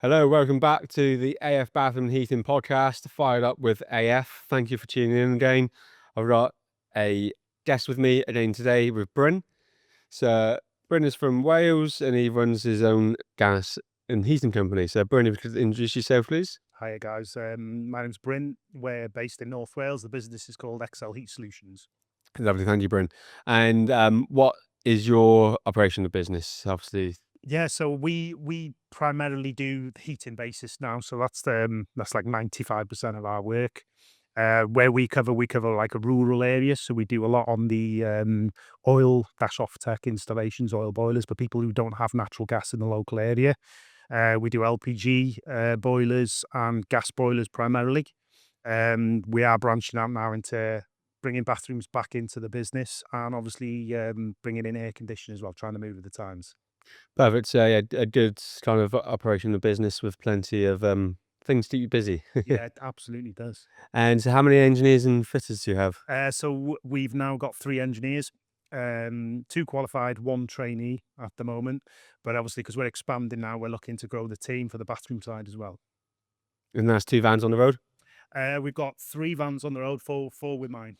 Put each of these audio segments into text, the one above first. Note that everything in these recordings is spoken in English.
Hello, welcome back to the AF Bathroom and Heating podcast, Fired Up with AF. Thank you for tuning in again. I've got a guest with me again today with Bryn. So Bryn is from Wales and he runs his own gas and heating company. So Bryn, if you could introduce yourself, please. Hiya guys, my name's Bryn. We're based in North Wales. The business is called XL Heat Solutions. Lovely, thank you, Bryn. And what is your operation of business? Obviously, Yeah, so we primarily do the heating basis now. So that's like 95% of our work. Where we cover like a rural area. So we do a lot on the oil dash off tech installations, oil boilers for people who don't have natural gas in the local area. We do LPG boilers and gas boilers primarily. We are branching out now into bringing bathrooms back into the business and obviously bringing in air conditioning as well, trying to move with the times. perfect. So yeah, a good kind of operation of business with plenty of things to keep you busy. Yeah, it absolutely does. And so how many engineers and fitters do you have? We've now got 3 engineers, 2 qualified, 1 trainee at the moment. But obviously, because we're expanding now, we're looking to grow the team for the bathroom side as well. And that's 2 vans on the road? We've got 3 vans on the road, 4 with mine.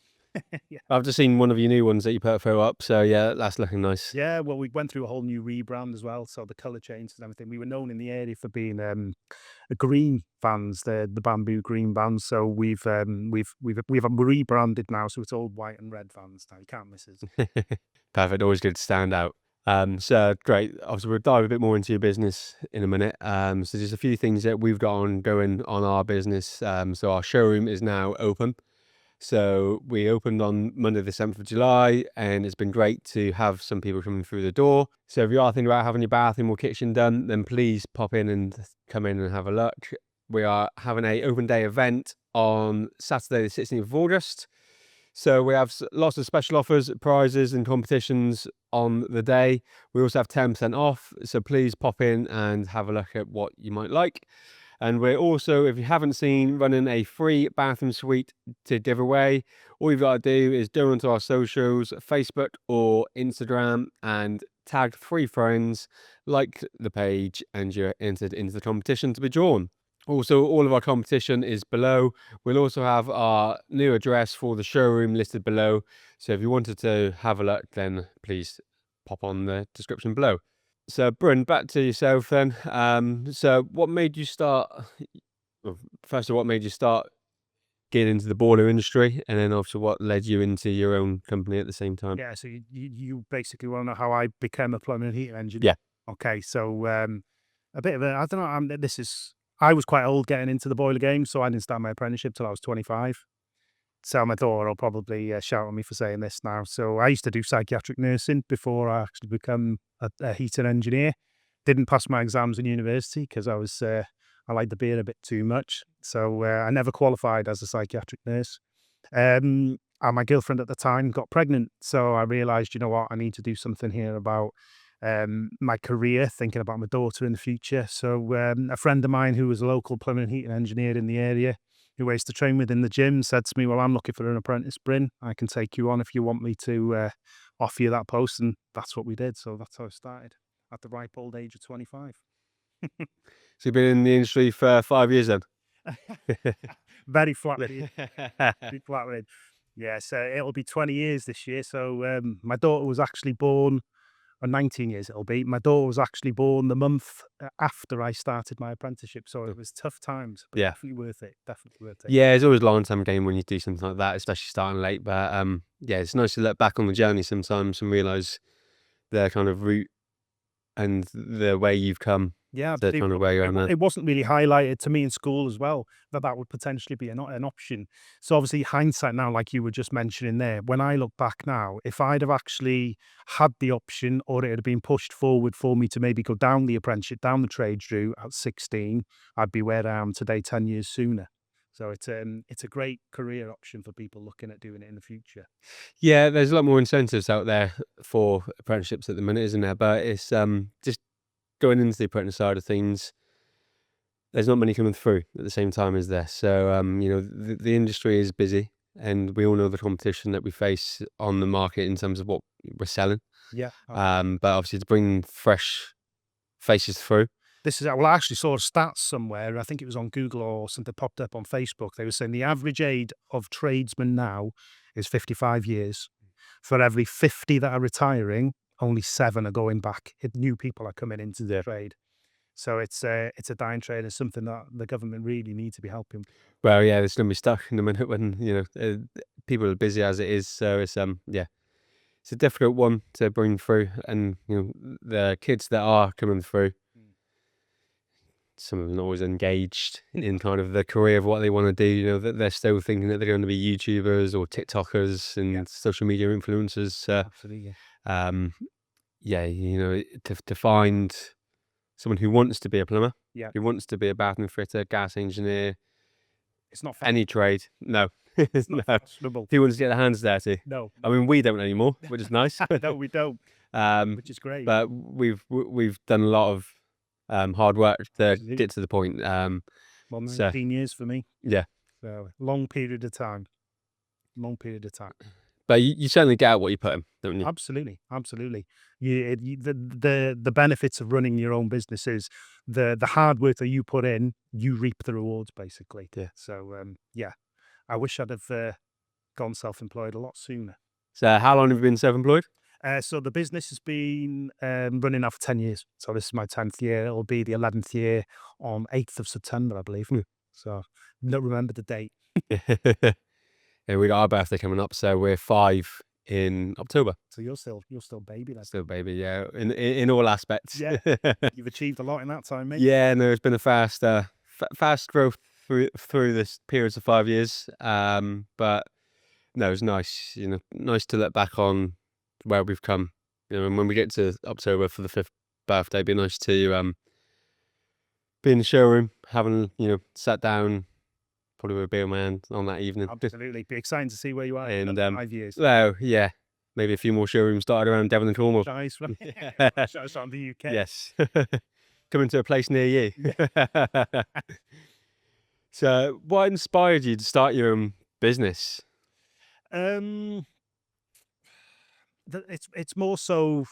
Yeah. I've just seen one of your new ones that you put throw up, so yeah, that's looking nice. Yeah, well, we went through a whole new rebrand as well, so the color changes and everything. We were known in the area for being a green vans, the bamboo green vans. So we've rebranded now, so it's all white and red vans now. You can't miss us. Perfect, always good to stand out. So great. Obviously, we'll dive a bit more into your business in a minute. So just a few things that we've got on going on our business. So our showroom is now open. So we opened on Monday the 7th of July, and it's been great to have some people coming through the door. So if you are thinking about having your bathroom or kitchen done, then please pop in and come in and have a look. We are having a open day event on Saturday the 16th of August. So we have lots of special offers, prizes and competitions on the day. We also have 10% off. So please pop in and have a look at what you might like. And we're also, if you haven't seen, running a free bathroom suite to give away. All you've got to do is go onto our socials, Facebook or Instagram, and tag 3 friends, like the page, and you're entered into the competition to be drawn. Also, all of our competition is below. We'll also have our new address for the showroom listed below. So if you wanted to have a look, then please pop on the description below. So, Bryn, back to yourself then. So what made you start, well, first of all, what made you start getting into the boiler industry? And then also what led you into your own company at the same time? Yeah, so you basically want to know how I became a plumbing and heating engineer. Yeah. Okay, so a bit of a I don't know. I was quite old getting into the boiler game, so I didn't start my apprenticeship till I was 25. So my daughter will probably shout at me for saying this now. So I used to do psychiatric nursing before I actually become a heating engineer. Didn't pass my exams in university because I liked the beer a bit too much. So I never qualified as a psychiatric nurse. And my girlfriend at the time got pregnant. So I realized, you know what, I need to do something here about my career, thinking about my daughter in the future. So a friend of mine who was a local plumbing and heating engineer in the area, who I used to train with in the gym, said to me, well, I'm looking for an apprentice, Bryn. I can take you on if you want me to offer you that post. And that's what we did. So that's how I started at the ripe old age of 25. So you've been in the industry for 5 years then? Very flattering. Very flattering. Yeah, so it'll be 20 years this year. So my daughter was actually born, or 19 years it'll be. My daughter was actually born the month after I started my apprenticeship. So it was tough times, but Yeah. definitely worth it. Definitely worth it. Yeah, it's always a long time game when you do something like that, especially starting late. But yeah, it's nice to look back on the journey sometimes and realize the kind of route and the way you've come Yeah, to kind of where you are now. it wasn't really highlighted to me in school as well that that would potentially be an option. So obviously, hindsight now, like you were just mentioning there, when I look back now, if I'd have actually had the option, or it had been pushed forward for me to maybe go down the apprenticeship, down the trade route at 16, I'd be where I am today 10 years sooner. So it's a great career option for people looking at doing it in the future. Yeah, there's a lot more incentives out there for apprenticeships at the minute, isn't there? But it's just going into the apprentice side of things, there's not many coming through at the same time as there. So the industry is busy, and we all know the competition that we face on the market in terms of what we're selling. Yeah. But obviously to bring fresh faces through, This is well, I actually saw a stats somewhere. I think it was on Google or something popped up on Facebook. They were saying the average age of tradesmen now is 55 years. For every 50 that are retiring, only 7 are going back. New people are coming into the trade. So it's a dying trade and something that the government really need to be helping. Well, yeah, it's going to be stuck in a minute when, people are busy as it is. So it's, yeah, it's a difficult one to bring through. And, the kids that are coming through, some of them are always engaged in kind of the career of what they want to do. That they're still thinking that they're going to be YouTubers or TikTokers and social media influencers. Absolutely. Yeah, to find someone who wants to be a plumber, Yeah. who wants to be a bathroom fitter, gas engineer, It's not any trade. No, it's not no. fashionable. Who wants to get their hands dirty? No. I mean, we don't anymore, which is nice. No, we don't. Which is great. But we've done a lot of hard work to Absolutely. get to the point. Well, So 19 years for me. yeah, So long period of time. Long period of time. but you certainly get out what you put in, don't you? Absolutely, absolutely. The benefits of running your own business is the hard work that you put in, you reap the rewards, basically. Yeah. So yeah, I wish I'd have gone self-employed a lot sooner. So how long have you been self-employed? So the business has been running now for 10 years. So this is my 10th year. It'll be the 11th year on 8th of September, I believe. So don't remember the date. Yeah, we got our birthday coming up, so we're 5 in October. So you're still baby then. Still baby, yeah, in all aspects. Yeah. You've achieved a lot in that time, mate. Yeah, no, it's been a fast growth through this periods of 5 years. But no, it's nice, nice to look back on where we've come. And when we get to October for the 5th birthday, it'd be nice to be in the showroom, having sat down, probably with a beer in my hand on that evening. Absolutely. Be exciting to see where you are in And 5 years. well, yeah, maybe a few more showrooms started around Devon and Cornwall. Nice, right? Shout us on the UK. Yes, coming to a place near you. So, what inspired you to start your own business? It's more so,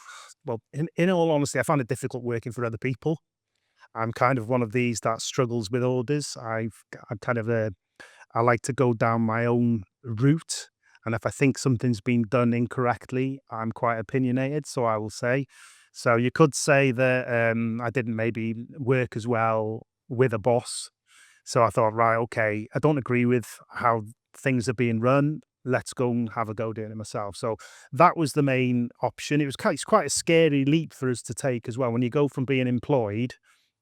well, in all honesty, I find it difficult working for other people. I'm kind of one of these that struggles with orders. I'm kind of I like to go down my own route. And if I think something's been done incorrectly, I'm quite opinionated. So I will say. So you could say that I didn't maybe work as well with a boss. So I thought, right, okay, I don't agree with how things are being run. Let's go and have a go doing it myself. So that was the main option. It's quite a scary leap for us to take as well. When you go from being employed,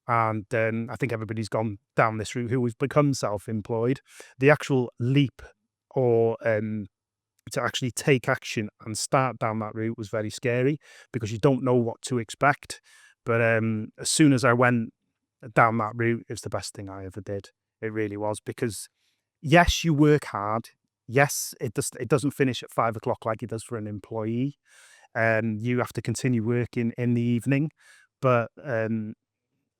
and I think everybody's gone down this route who has become self-employed, the actual leap or to actually take action and start down that route was very scary because you don't know what to expect. But as soon as I went down that route, it's the best thing I ever did. It really was, because yes, you work hard. Yes, it doesn't finish at 5 o'clock like it does for an employee. You have to continue working in the evening, but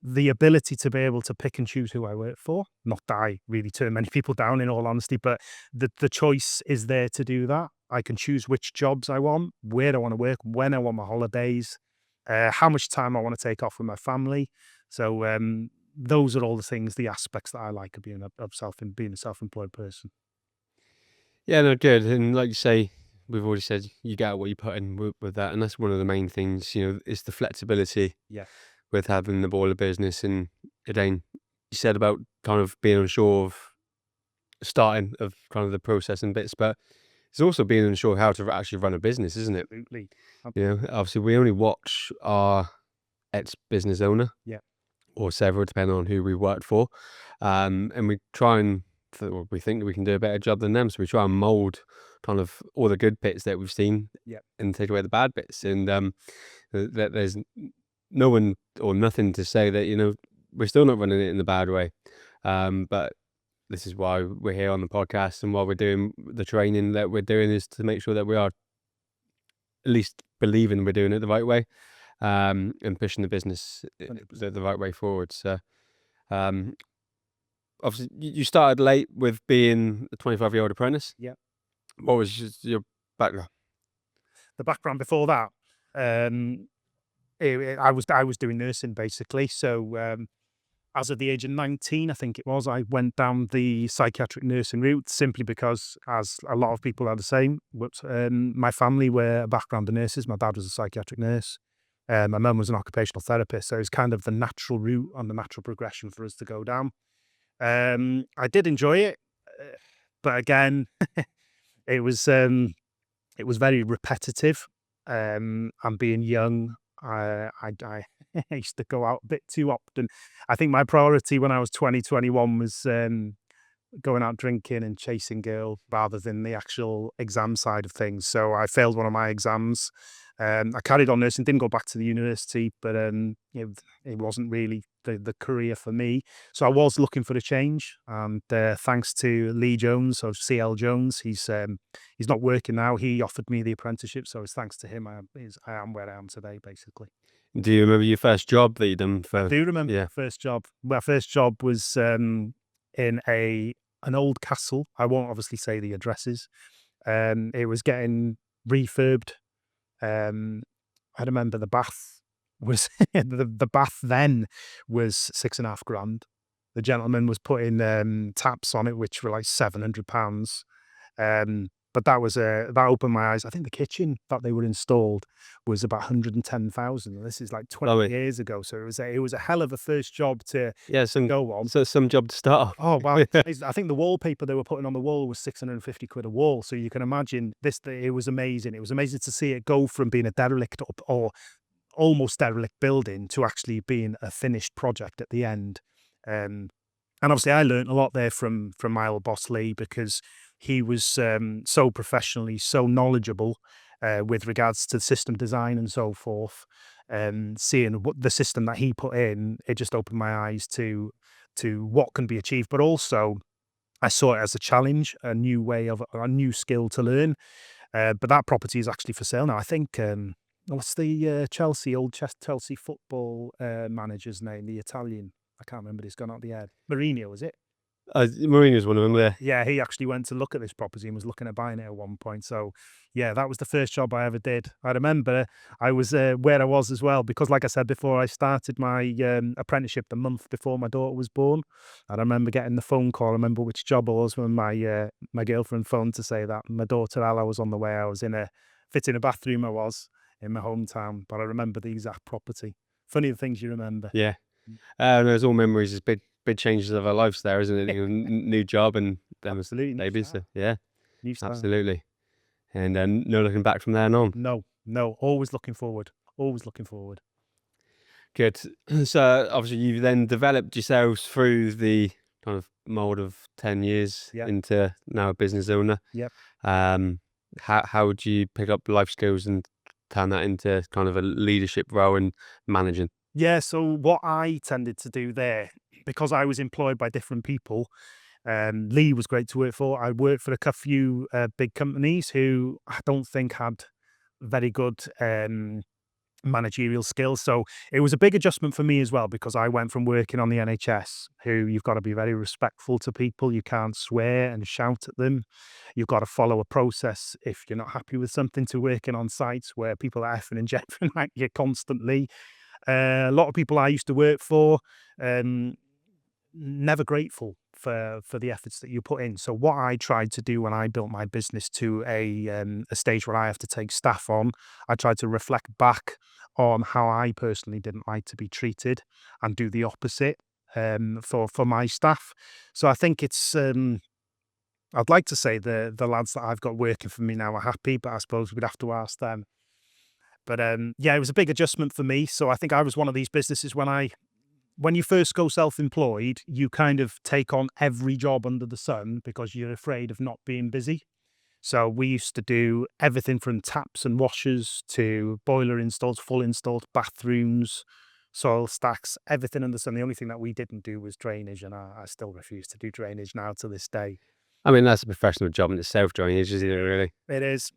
the ability to be able to pick and choose who I work for, not that I really turn many people down in all honesty, but the choice is there to do that. I can choose which jobs I want, where I want to work, when I want my holidays, how much time I want to take off with my family. So those are all the things, the aspects that I like of being being a self-employed person. Yeah, no, good. And like you say, we've already said you get out what you put in with that, and that's one of the main things. Is the flexibility. Yeah. With having the boiler business, and again, you said about kind of being unsure of starting of kind of the process and bits, but it's also being unsure how to actually run a business, isn't it? Absolutely. Obviously we only watch our ex-business owner, Yeah. or several, depending on who we worked for, and we try and we think we can do a better job than them, so we try and mold kind of all the good bits that we've seen, Yeah. and take away the bad bits, and that there's no one or nothing to say that we're still not running it in the bad way, but this is why we're here on the podcast, and while we're doing the training that we're doing is to make sure that we are at least believing we're doing it the right way, and pushing the business the right way forward. So obviously you started late with being a 25-year-old apprentice. Yeah. What was your background? The background before that, I was doing nursing basically. So as of the age of 19, I think it was, I went down the psychiatric nursing route simply because, as a lot of people are the same, but my family were a background of nurses. My dad was a psychiatric nurse. My mum was an occupational therapist. So it's kind of the natural route and the natural progression for us to go down. I did enjoy it, but again, it was um, it was very repetitive. And being young, I I used to go out a bit too often. I think my priority when I was 20, 21 was going out drinking and chasing girls rather than the actual exam side of things. So I failed one of my exams. I carried on nursing, didn't go back to the university, but it wasn't really the career for me. So I was looking for a change, and thanks to Lee Jones of CL Jones, he's not working now. He offered me the apprenticeship, so it's thanks to him I am where I am today, basically. Do you remember your first job that you done I for? do remember Yeah. my first job. My first job was in an old castle. I won't obviously say the addresses. It was getting refurbed. Um, I remember the bath was the bath then was 6.5 grand. The gentleman was putting taps on it, which were like £700. But that opened my eyes. I think the kitchen that they were installed was about 110,000. And this is like 20 Blimey. years ago. So it was a hell of a first job to Yeah, some go on. so some job to start Oh, off. wow. I think the wallpaper they were putting on the wall was 650 quid a wall. So you can imagine this, it was amazing. It was amazing to see it go from being a derelict or almost derelict building to actually being a finished project at the end. Um, and obviously, I learned a lot there from my old boss Lee, because he was so professionally, so knowledgeable with regards to system design and so forth. Seeing what the system that he put in, it just opened my eyes to what can be achieved. But also, I saw it as a challenge, a new skill to learn. But that property is actually for sale now. I think what's the Chelsea football manager's name? The Italian. I can't remember. He's gone out the head. Mourinho, is it? Marina's one of them there. Yeah, he actually went to look at this property and was looking at buying it at one point. So, yeah, that was the first job I ever did. I remember I was where I was as well, because, like I said before, I started my apprenticeship the month before my daughter was born. And I remember getting the phone call. I remember which job it was when my girlfriend phoned to say that my daughter Ella was on the way. I was fitting a bathroom. I was in my hometown, but I remember the exact property. Funny the things you remember. Yeah. There's all memories. There's big changes of our lives there, isn't it? You know, new job and them as Absolutely, new babies. So, start. yeah, New start. absolutely. And then no looking back from there on. No, no, always looking forward. Always looking forward. Good. So obviously you've then developed yourselves through the kind of mold of 10 years Yeah. into now a business owner. Yep. How would you pick up life skills and turn that into kind of a leadership role in managing? Yeah, so what I tended to do there, because I was employed by different people, Lee was great to work for. I worked for few big companies who I don't think had very good managerial skills. So it was a big adjustment for me as well, because I went from working on the NHS, who you've got to be very respectful to people. You can't swear and shout at them. You've got to follow a process if you're not happy with something, to working on sites where people are effing and jeffing at you constantly. A lot of people I used to work for, never grateful for the efforts that you put in. So what I tried to do when I built my business to a stage where I have to take staff on, I tried to reflect back on how I personally didn't like to be treated and do the opposite for my staff. So I think it's I'd like to say the lads that I've got working for me now are happy, but I suppose we'd have to ask them. But yeah, it was a big adjustment for me. So I think I was one of these businesses when you first go self-employed, you kind of take on every job under the sun because you're afraid of not being busy. So we used to do everything from taps and washers to boiler installs, full installs, bathrooms, soil stacks, everything under the sun. The only thing that we didn't do was drainage, and I still refuse to do drainage now to this day. I mean, that's a professional job in itself, drainage, isn't it, really? It is,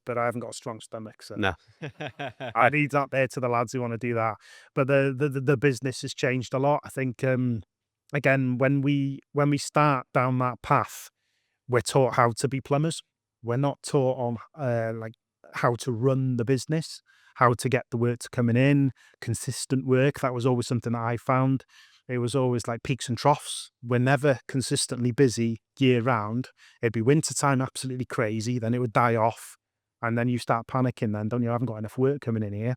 but I haven't got a strong stomach, so No. I need that there to the lads who want to do that. But the business has changed a lot. I think again, when we start down that path, we're taught how to be plumbers. We're not taught on like how to run the business, how to get the work to coming in, consistent work. That was always something that I found. It was always like peaks and troughs. We're never consistently busy year round. It'd be wintertime, absolutely crazy. Then it would die off. And then you start panicking then, don't you? I haven't got enough work coming in here.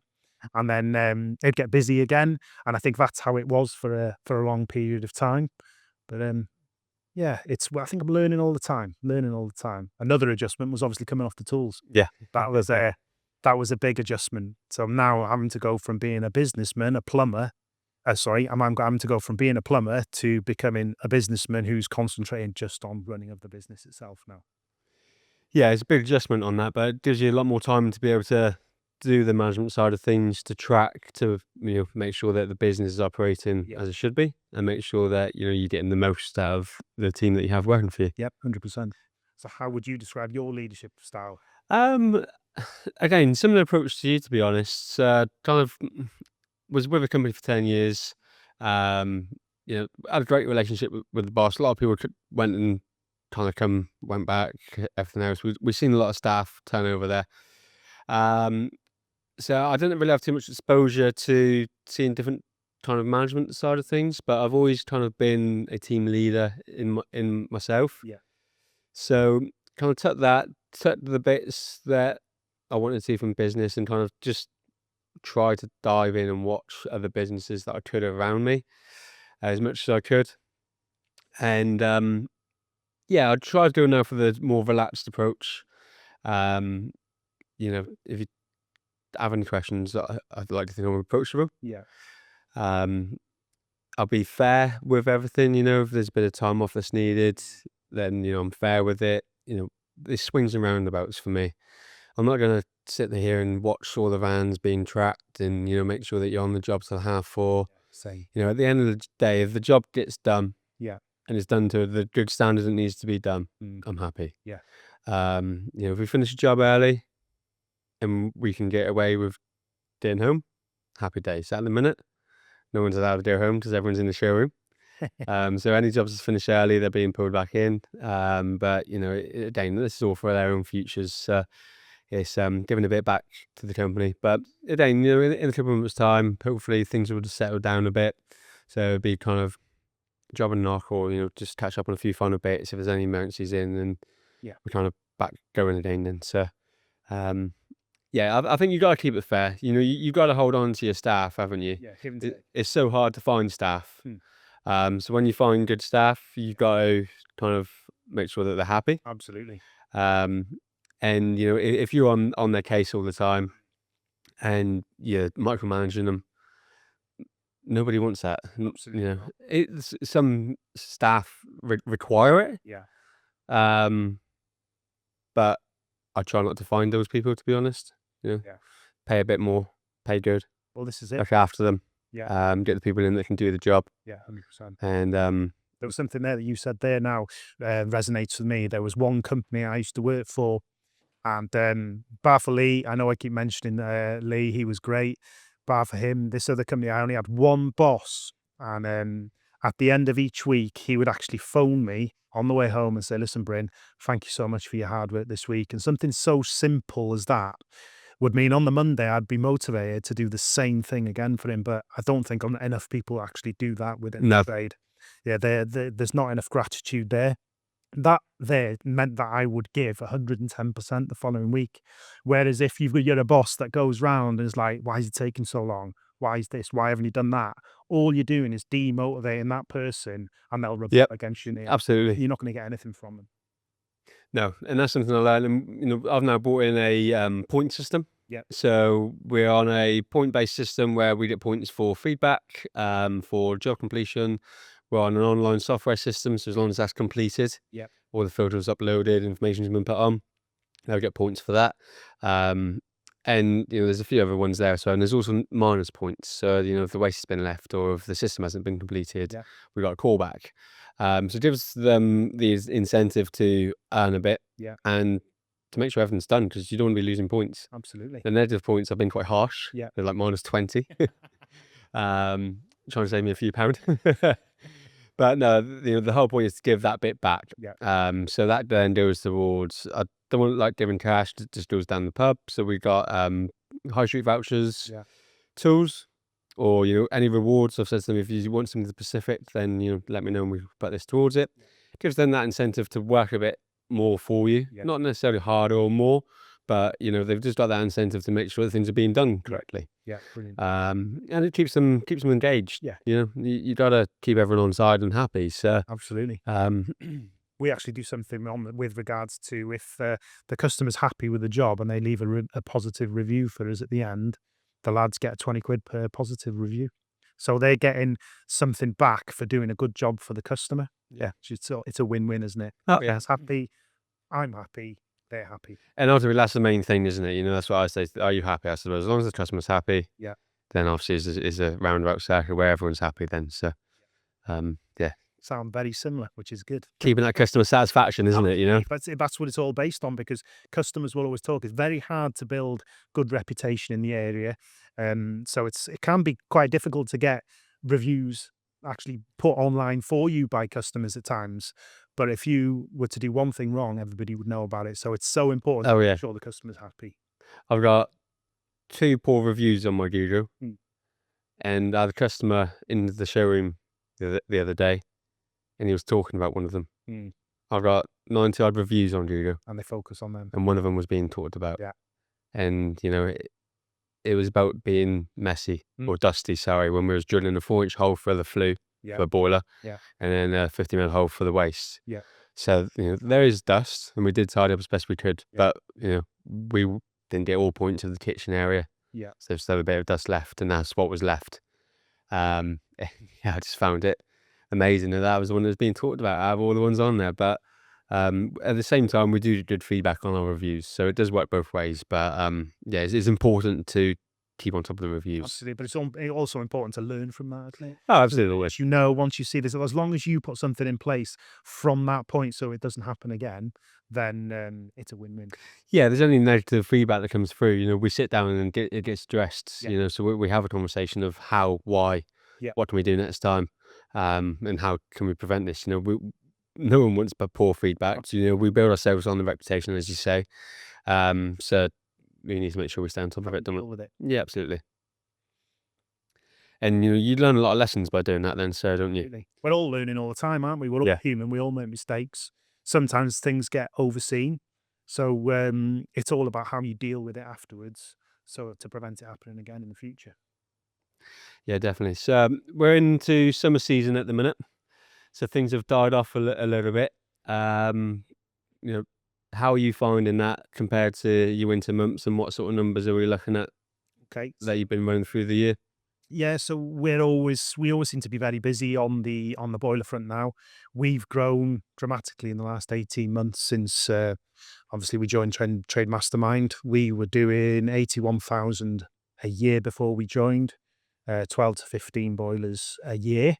And then it'd get busy again. And I think that's how it was for a long period of time. But yeah, I think I'm learning all the time, Another adjustment was obviously coming off the tools. Yeah. That was a big adjustment. So now I'm having to go from being a businessman, a plumber. I'm having to go from being a plumber to becoming a businessman who's concentrating just on running of the business itself now. Yeah, it's a big adjustment on that, but it gives you a lot more time to be able to do the management side of things, to track, to make sure that the business is operating Yeah. as it should be, and make sure that you're getting the most out of the team that you have working for you. Yep, 100%. So how would you describe your leadership style? Um, Again, similar approach to you, to be honest. Kind of was with a company for 10 years. Um, had a great relationship with the boss. A lot of people went and kind of went back, everything else. We've seen a lot of staff turnover there. So I didn't really have too much exposure to seeing different kind of management side of things, but I've always kind of been a team leader in myself. Yeah. So kind of took the bits that I wanted to see from business and kind of just try to dive in and watch other businesses that I could around me as much as I could. And yeah, I tried going now for the more relaxed approach. Um, if you have any questions, I'd like to think I'm approachable. Yeah. I'll be fair with everything. If there's a bit of time off that's needed, then I'm fair with it. This swings and roundabouts for me. I'm not going to sit here and watch all the vans being tracked and make sure that you're on the job till 4:30. Same. At the end of the day, if the job gets done, Yeah. and it's done to the good standard it needs to be done, Mm. I'm happy. Yeah. If we finish a job early and we can get away with getting home, happy days. At the minute, no one's allowed to go home because everyone's in the showroom. So any jobs that finish early, they're being pulled back in. But again, this is all for their own futures. It's giving a bit back to the company. But again, in a couple of months' time, hopefully things will just settle down a bit. So it'll be kind of job and knock, or just catch up on a few final bits if there's any emergencies in, and Yeah. we're kind of back going again. And so, yeah, I think you got to keep it fair. You've got to hold on to your staff, haven't you? Yeah. Give and take. It's so hard to find staff. So when you find good staff, you've got to kind of make sure that they're happy. Absolutely. And if you're on their case all the time and you're micromanaging them, nobody wants that. Absolutely not. It's some staff require it. Yeah. But I try not to find those people, to be honest. Yeah. Pay a bit more, pay good, Well, this is it. look after them. Yeah. Get the people in that can do the job. Yeah. 100%. And There was something there that you said there now resonates with me. There was one company I used to work for, and bar for Lee, I know I keep mentioning Lee, he was great. Bar for him, this other company, I only had one boss, and at the end of each week, he would actually phone me on the way home and say, "Listen, Bryn, thank you so much for your hard work this week." And something so simple as that would mean on the Monday I'd be motivated to do the same thing again for him. But I don't think enough people actually do that within No. the trade. Yeah, there's not enough gratitude there. That there meant that I would give 110% the following week. Whereas if you're a boss that goes round and is like, "Why is it taking so long? Why is this? Why haven't you done that?" All you're doing is demotivating that person, and they'll rebel Yep. against you. Absolutely. You're not going to get anything from them. No, and that's something I learned. And I've now brought in a point system. Yep. So we're on a point-based system where we get points for feedback, for job completion. We're on an online software system, so as long as that's completed, Yep. all the photos uploaded, information's been put on, they'll get points for that. And there's a few other ones there. So, and there's also minus points. So if the waste has been left or if the system hasn't been completed, Yeah. we got a callback. So it gives them the incentive to earn a bit, Yeah. and to make sure everything's done, because you don't want to be losing points. Absolutely. The negative points have been quite harsh. Yeah. They're like minus 20. Trying to save me a few pounds. But no, the whole point is to give that bit back. Yeah. So that then goes towards, I don't want like giving cash, it just goes down the pub. So we got high street vouchers, Yeah. tools, or any rewards. I've said to them, if you want something specific, then let me know and we put this towards it. Gives them that incentive to work a bit more for you, Yeah. not necessarily harder or more, but they've just got that incentive to make sure that things are being done correctly. Yeah, brilliant. And it keeps them engaged. Yeah. You got to keep everyone on side and happy. So Absolutely. um, We actually do something with regards to if the customer's happy with the job and they leave a positive review for us at the end, the lads get 20 quid per positive review. So they're getting something back for doing a good job for the customer. Yeah, it's a win-win, isn't it? Oh, Yeah, it's happy. I'm happy. They're happy. and ultimately that's the main thing, isn't it? That's what I say. Are you happy? I suppose as long as the customer's happy, Yeah. then obviously is a roundabout circle where everyone's happy. Then yeah, Sound very similar, which is good. keeping that customer satisfaction, isn't it? That's what it's all based on, because customers will always talk. It's very hard to build good reputation in the area, so it can be quite difficult to get reviews actually put online for you by customers at times. But if you were to do one thing wrong, everybody would know about it. So it's so important Oh to yeah, make sure the customer's happy. I've got 2 poor reviews on my Google, Mm. and I had a customer in the showroom the other day, and he was talking about one of them. Mm. I've got 90 odd reviews on Google, And they focus on them. and one of them was being talked about. Yeah. And it was about being messy Mm. or dusty. Sorry, when we was drilling a 4-inch hole for the flue Yeah. for a boiler, Yeah. and then a 50 mil hole for the waste. Yeah. So there is dust, and we did tidy up as best we could, Yeah. but we didn't get all points of the kitchen area. Yeah. So there's still a bit of dust left, and that's what was left. Yeah, I just found it amazing that was the one that was being talked about out of all the ones on there. But at the same time, we do get good feedback on our reviews, so it does work both ways. But yeah, it's important to keep on top of the reviews. Absolutely, but it's also important to learn from that, isn't it? Oh, absolutely. As once you see this, as long as you put something in place from that point so it doesn't happen again, then it's a win-win. Yeah, there's only negative feedback that comes through. We sit down and it gets addressed. Yeah. So we have a conversation of how, why, Yeah. what can we do next time, and how can we prevent this. No one wants but poor feedback. So, we build ourselves on the reputation, as you say. So we need to make sure we stay on top of it, don't we? Deal with it. Yeah, absolutely. And you learn a lot of lessons by doing that, then, so don't you? Absolutely. We're all learning all the time, aren't we? We're all Yeah. human. We all make mistakes. Sometimes things get overseen. So it's all about how you deal with it afterwards, so to prevent it happening again in the future. Yeah, definitely. So we're into summer season at the minute, so things have died off a little bit. How are you finding that compared to your winter months, and what sort of numbers are we looking at Okay. that you've been running through the year? Yeah, so we always seem to be very busy on the boiler front now. We've grown dramatically in the last 18 months since obviously we joined Trade Mastermind. We were doing 81,000 a year before we joined, 12 to 15 boilers a year.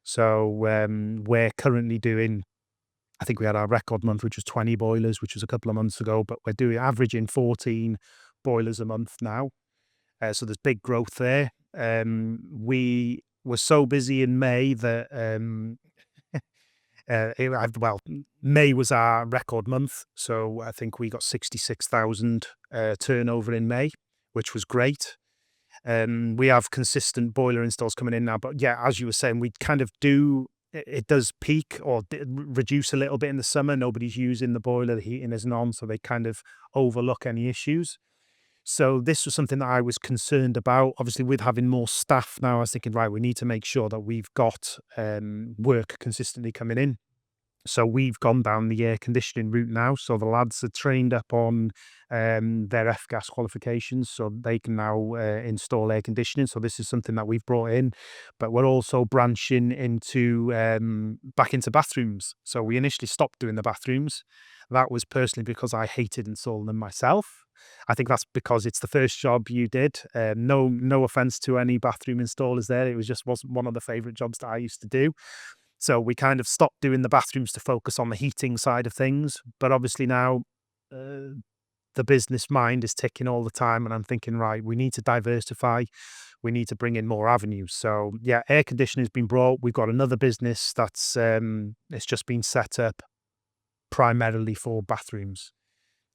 So we're currently doing, I think we had our record month, which was 20 boilers, which was a couple of months ago, but we're averaging 14 boilers a month now. So there's big growth there. We were so busy in May that May was our record month. So I think we got 66,000 turnover in May, which was great. We have consistent boiler installs coming in now, but yeah, as you were saying, we kind of do. It does peak or reduce a little bit in the summer. Nobody's using the boiler, the heating isn't on, so they kind of overlook any issues. So this was something that I was concerned about. Obviously, with having more staff now, I was thinking, right, we need to make sure that we've got work consistently coming in. So we've gone down the air conditioning route now. So the lads are trained up on their F-gas qualifications, so they can now install air conditioning. So this is something that we've brought in, but we're also branching into back into bathrooms. So we initially stopped doing the bathrooms. That was personally because I hated installing them myself. I think that's because it's the first job you did. No offense to any bathroom installers there. It wasn't one of the favorite jobs that I used to do. So we kind of stopped doing the bathrooms to focus on the heating side of things. But obviously now the business mind is ticking all the time, and I'm thinking, right, we need to diversify. We need to bring in more avenues. So yeah, air conditioning has been brought. We've got another business that's it's just been set up primarily for bathrooms.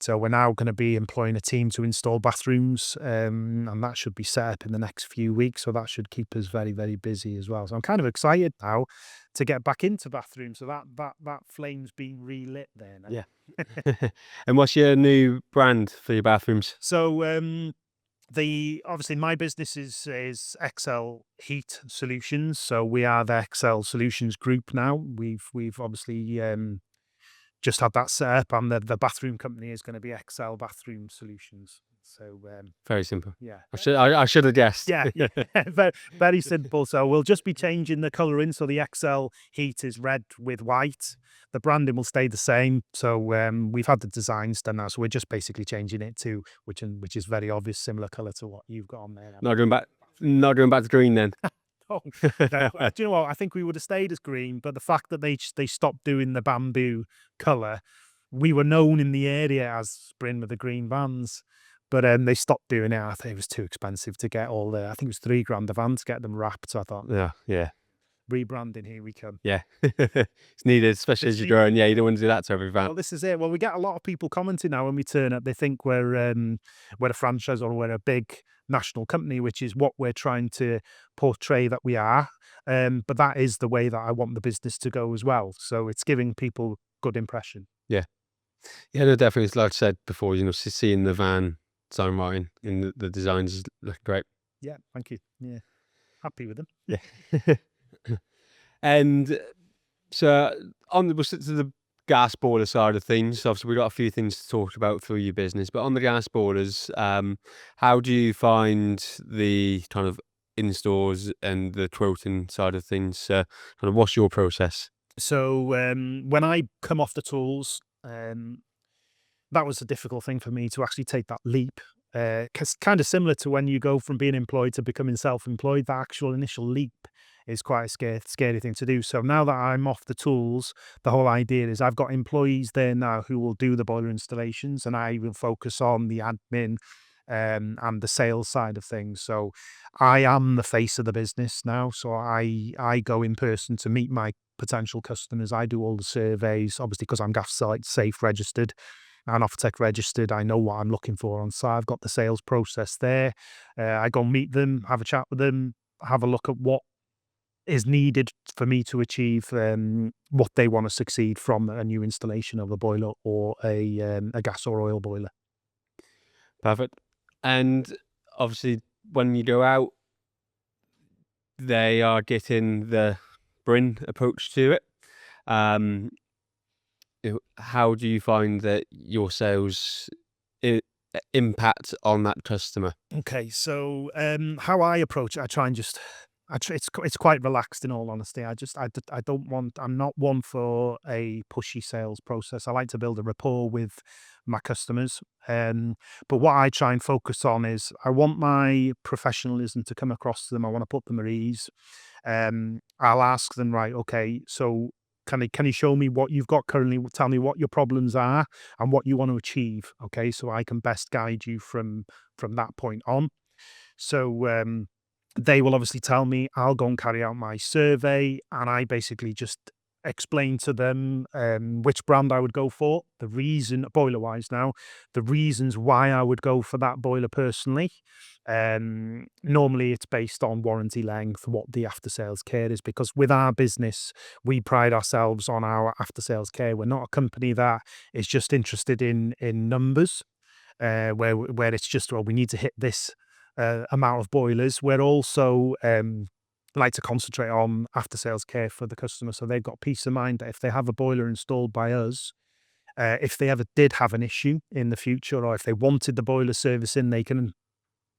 So we're now going to be employing a team to install bathrooms, and that should be set up in the next few weeks. So that should keep us very, very busy as well. So I'm kind of excited now to get back into bathrooms. So that flame's been relit there now. Yeah. And what's your new brand for your bathrooms? So obviously my business is XL Heat Solutions. So we are the XL Solutions group now. We've obviously just had that set up, and the bathroom company is going to be XL Bathroom Solutions. So Very simple. yeah, I should have guessed. yeah, very, very simple. So we'll just be changing the colouring. So the XL Heat is red with white. The branding will stay the same. So we've had the designs done now. So we're just basically changing it to which is very obvious, similar colour to what you've got on there. Not going back. Not going back to green then. Oh, no, do you know what? I think we would have stayed as green, but the fact that they stopped doing the bamboo colour, we were known in the area as Bryn with the green vans, but they stopped doing it. I think it was too expensive to get all the. I think it was £3,000 a van to get them wrapped. So I thought, Yeah. rebranding, here we come. Yeah. It's needed, especially as you're growing. Yeah, you don't want to do that to every van. Well, this is it. Well, we get a lot of people commenting now when we turn up. They think we're a franchise or we're a big national company, which is what we're trying to portray that we are. But that is the way that I want the business to go as well. So it's giving people good impression. Yeah, no, definitely. It's like I said before, seeing the van sign writing and the designs look great. Yeah, thank you. Yeah, happy with them. Yeah. And so we'll stick to the gas boiler side of things. Obviously, we've got a few things to talk about through your business, but on the gas boilers, how do you find the kind of installs and the quoting side of things? Kind of what's your process? So when I come off the tools, that was a difficult thing for me to actually take that leap. Because kind of similar to when you go from being employed to becoming self-employed, the actual initial leap is quite a scary thing to do. So now that I'm off the tools, the whole idea is I've got employees there now who will do the boiler installations, and I will focus on the admin and the sales side of things. So I am the face of the business now. So I go in person to meet my potential customers. I do all the surveys, obviously because I'm gas site safe registered and Offtech registered. I know what I'm looking for on site. I've got the sales process there. I go meet them, have a chat with them, have a look at what is needed for me to achieve what they want to succeed from a new installation of a boiler or a gas or oil boiler. Perfect. And obviously, when you go out, they are getting the Bryn approach to it. How do you find that your sales impact on that customer? Okay, so how I approach it, I try and just it's quite relaxed, in all honesty. I don't want, I'm not one for a pushy sales process. I like to build a rapport with my customers. But what I try and focus on is I want my professionalism to come across to them. I want to put them at ease. I'll ask them, right, okay, so can you show me what you've got currently? Tell me what your problems are and what you want to achieve. Okay, so I can best guide you from that point on. So they will obviously tell me. I'll go and carry out my survey, and I basically just explain to them which brand I would go for, the reason, boiler wise now, the reasons why I would go for that boiler personally. Normally it's based on warranty length, what the after sales care is, because with our business, we pride ourselves on our after sales care. We're not a company that is just interested in numbers, where it's just, well, we need to hit this amount of boilers. We're also like to concentrate on after sales care for the customer, so they've got peace of mind that if they have a boiler installed by us, if they ever did have an issue in the future, or if they wanted the boiler servicing, they can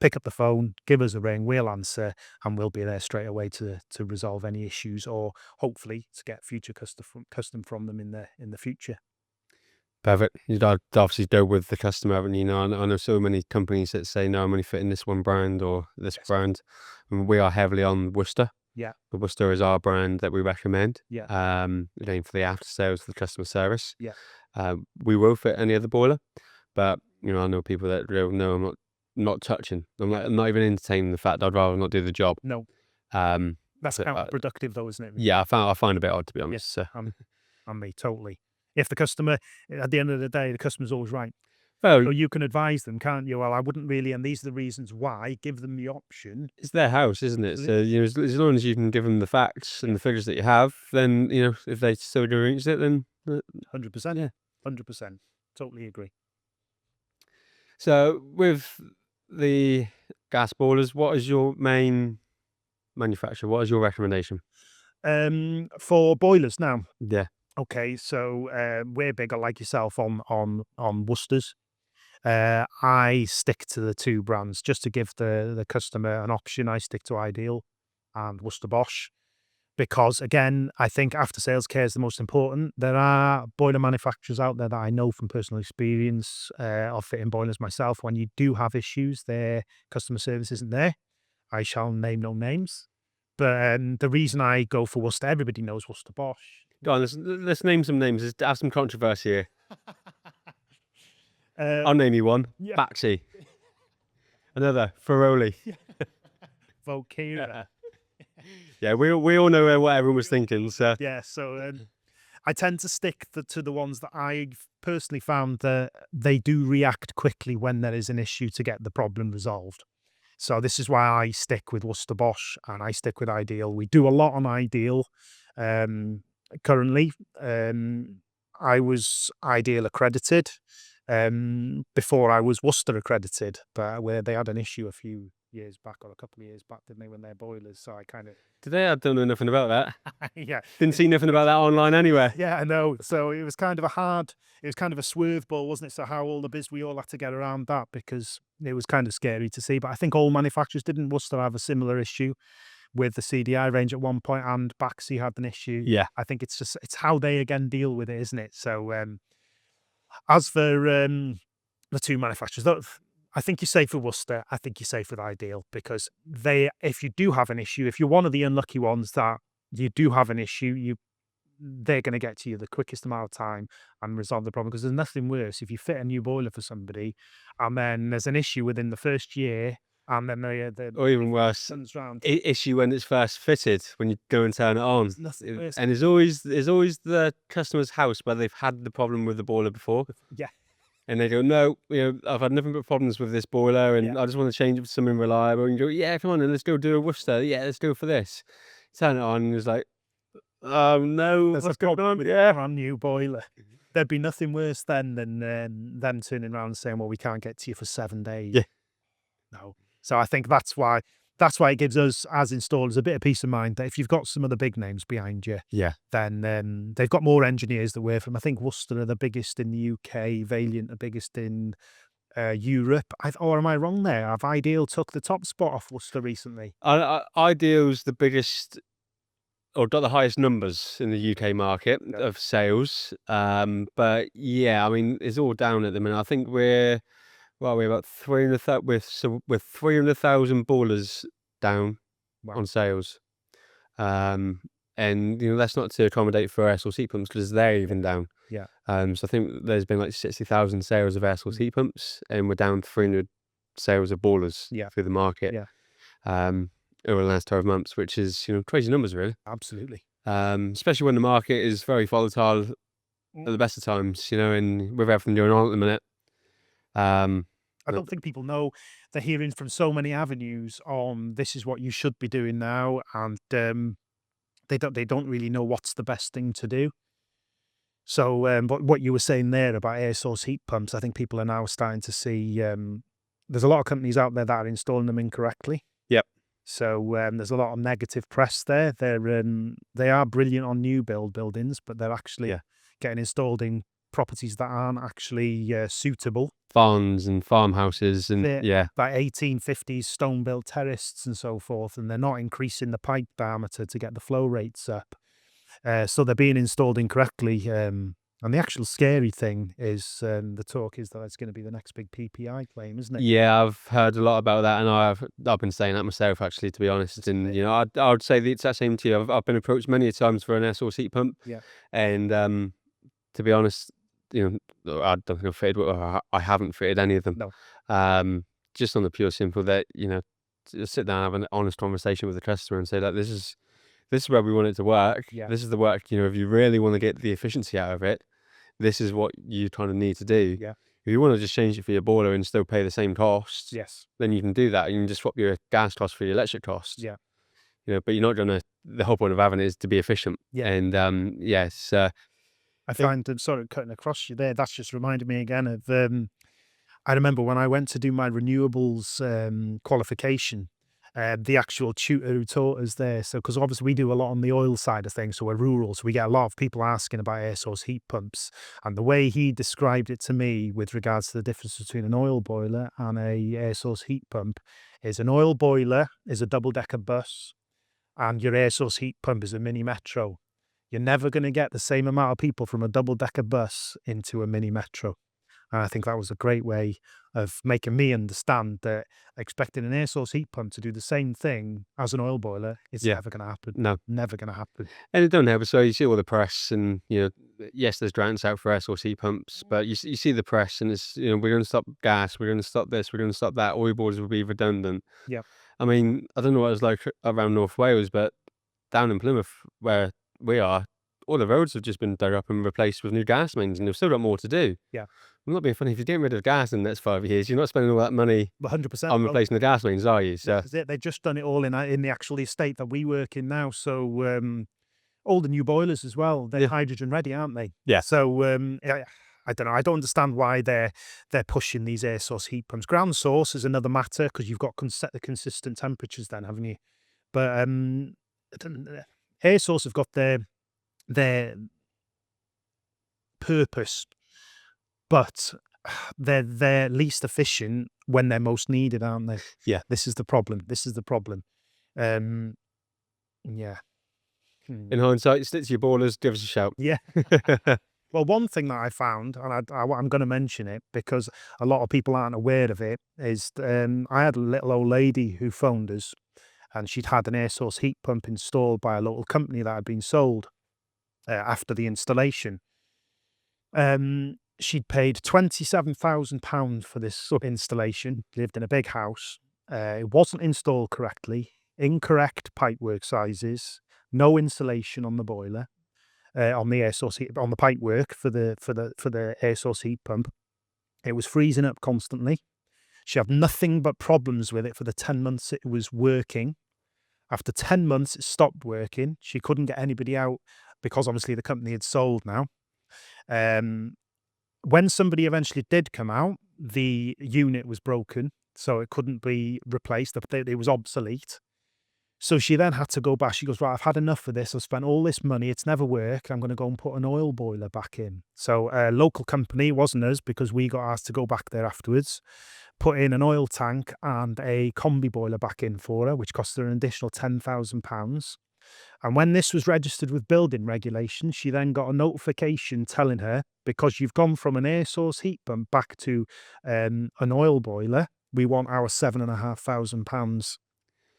pick up the phone, give us a ring, we'll answer, and we'll be there straight away to resolve any issues, or hopefully to get future custom from them in the future. Perfect. You'd obviously go with the customer, haven't you? I know so many companies that say, no, I'm only fitting this one brand or this brand. And we are heavily on Worcester. Yeah. The Worcester is our brand that we recommend. Yeah. Again, for the after sales, for the customer service. Yeah. We will fit any other boiler, but I know people that go, no, I'm not touching. I'm not even entertaining the fact I'd rather not do the job. No. That's counterproductive though, isn't it? Yeah, I find it a bit odd, to be honest. Yes, I'm me, totally. If the customer, at the end of the day, the customer's always right. Well, So you can advise them, can't you? Well, I wouldn't really, and these are the reasons why. Give them the option. it's their house, isn't it? So, Absolutely. as long as you can give them the facts and Yeah. the figures that you have, then, if they still do reach it, then, 100%. yeah. 100%. Totally agree. So with the gas boilers, what is your main manufacturer? What is your recommendation? For boilers now. Yeah. Okay, so we're bigger like yourself on Worcesters. I stick to the two brands just to give the customer an option. I stick to Ideal and Worcester Bosch because, again, I think after sales care is the most important. There are boiler manufacturers out there that I know from personal experience of fitting boilers myself. When you do have issues, their customer service isn't there. I shall name no names. But the reason I go for Worcester, everybody knows Worcester Bosch. Go on, let's name some names. Let's have some controversy here. Uh, I'll name you one. yeah, Baxi. Another. Ferroli. Volcera. Yeah, we all know what everyone was thinking. So Yeah, so I tend to stick to the ones that I've personally found that they do react quickly when there is an issue to get the problem resolved. So this is why I stick with Worcester Bosch and I stick with Ideal. We do a lot on Ideal currently. I was Ideal accredited before I was Worcester accredited, but where they had an issue a few years back or a couple of years back, didn't they, when their boilers? So I kind of today I don't know nothing about that. yeah, Didn't see nothing about that online anywhere. yeah, I know. So it was kind of it was kind of a swerve ball, wasn't it? So how all the biz we all had to get around that because it was kind of scary to see. But I think all manufacturers didn't Worcester have a similar issue with the CDI range at one point, and Baxi had an issue. Yeah. I think it's how they again deal with it, isn't it? So as for the two manufacturers, I think you're safe with Worcester. I think you're safe with Ideal because if you do have an issue, if you're one of the unlucky ones that you do have an issue, they're going to get to you the quickest amount of time and resolve the problem. Because there's nothing worse if you fit a new boiler for somebody and then there's an issue within the first year, and then the Or even worse, turns round. issue when it's first fitted, when you go and turn it on. There's nothing worse. And there's always the customer's house where they've had the problem with the boiler before. Yeah, And they go, no, I've had nothing but problems with this boiler, and Yeah. I just want to change it for something reliable. And you go, yeah, come on, and let's go do a Worcester. Yeah, let's go for this. Turn it on, and it's like, oh no, there's a what's going problem on? with a brand new boiler. There'd be nothing worse then than them turning around and saying, "Well, we can't get to you for 7 days." Yeah. No. So I think that's why it gives us as installers a bit of peace of mind that if you've got some of the big names behind you, Yeah, then they've got more engineers that work for them. I think Worcester are the biggest in the UK, Valiant are biggest in Europe. Or am I wrong there? Have Ideal took the top spot off Worcester recently? Ideal's the biggest, or got the highest numbers in the UK market Yeah. of sales. But yeah, I mean, it's all down at the minute. I think we're about 300,000 with 300,000 boilers down Wow. on sales. And that's not to accommodate for air source heat pumps because they're even down. Yeah. So I think there's been like 60,000 sales of air source heat pumps, and we're down 300 sales of boilers Yeah. through the market. Yeah. Over the last 12 months, which is crazy numbers really. Absolutely. Especially when the market is very volatile at the best of times, and with everything going on at the minute. I don't think people know. They're hearing from so many avenues on this is what you should be doing now, and they don't really know what's the best thing to do. So, but what you were saying there about air source heat pumps, I think people are now starting to see. There's a lot of companies out there that are installing them incorrectly. Yep. So there's a lot of negative press there. They are brilliant on new buildings, but they're actually getting installed in properties that aren't actually suitable. Farms and farmhouses and Like 1850s stone built terraces and so forth, and they're not increasing the pipe diameter to get the flow rates up. So they're being installed incorrectly. And the actual scary thing is the talk is that it's going to be the next big PPI claim, isn't it? Yeah, I've heard a lot about that, and I've been saying that myself actually, to be honest. And I would say the exact same to you. I've been approached many times for an air source heat pump. Yeah. And to be honest, I don't think I've fitted, or I haven't fitted any of them. No. Just on the pure simple that just sit down and have an honest conversation with the customer and say that this is where we want it to work. Yeah. This is the work. If you really want to get the efficiency out of it, this is what you kind of need to do. Yeah. If you want to just change it for your boiler and still pay the same cost, Yes. then you can do that. You can just swap your gas cost for your electric cost. Yeah. But you're not gonna. The whole point of having it is to be efficient. Yeah. And yes, I find that, sorry, cutting across you there, that's just reminded me again of, I remember when I went to do my renewables qualification, the actual tutor who taught us there. So, because obviously we do a lot on the oil side of things, so we're rural, so we get a lot of people asking about air source heat pumps. And the way he described it to me with regards to the difference between an oil boiler and a air source heat pump is an oil boiler is a double decker bus, and your air source heat pump is a mini metro. You're never going to get the same amount of people from a double decker bus into a mini metro. And I think that was a great way of making me understand that expecting an air source heat pump to do the same thing as an oil boiler is yeah, never going to happen. no. Never going to happen. And it don't help. So you see all the press, and yes, there's grants out for air source heat pumps, but you see the press, and it's we're going to stop gas, we're going to stop this, we're going to stop that. Oil boilers will be redundant. Yeah. I mean, I don't know what it's like around North Wales, but down in Plymouth, where we are, all the roads have just been dug up and replaced with new gas mains, and they've still got more to do. Yeah. I'm not being funny. If you're getting rid of gas in the next 5 years, you're not spending all that money 100%. on Well, replacing the gas mains, are you? this So is it. They've just done it all in the actual estate that we work in now. So all the new boilers as well, they're Yeah. hydrogen ready, aren't they? Yeah. So I don't know. I don't understand why they're pushing these air source heat pumps. Ground source is another matter because you've got set the consistent temperatures then, haven't you? But I don't- air source have got their purpose, but they're least efficient when they're most needed, aren't they? Yeah. This is the problem. This is the problem. Yeah. Hmm. in hindsight, stick to your boilers. Give us a shout. Yeah. Well, one thing that I found, and I'm going to mention it because a lot of people aren't aware of it, is I had a little old lady who phoned us, and she'd had an air source heat pump installed by a local company that had been sold after the installation. She'd paid £27,000 for this installation, lived in a big house. It wasn't installed correctly, incorrect pipework sizes, no insulation on the boiler, on the air source heat, on the pipework for the air source heat pump. It was freezing up constantly. She had nothing but problems with it for the 10 months it was working. After 10 months, it stopped working. She couldn't get anybody out because obviously the company had sold now. When somebody eventually did come out, the unit was broken, so it couldn't be replaced. It was obsolete. So she then had to go back. She goes, right, I've had enough of this. I've spent all this money. It's never worked. I'm going to go and put an oil boiler back in. So a local company, wasn't us, because we got asked to go back there afterwards, put in an oil tank and a combi boiler back in for her, which cost her an additional £10,000. And when this was registered with building regulations, she then got a notification telling her, because you've gone from an air source heat pump back to an oil boiler, we want our £7,500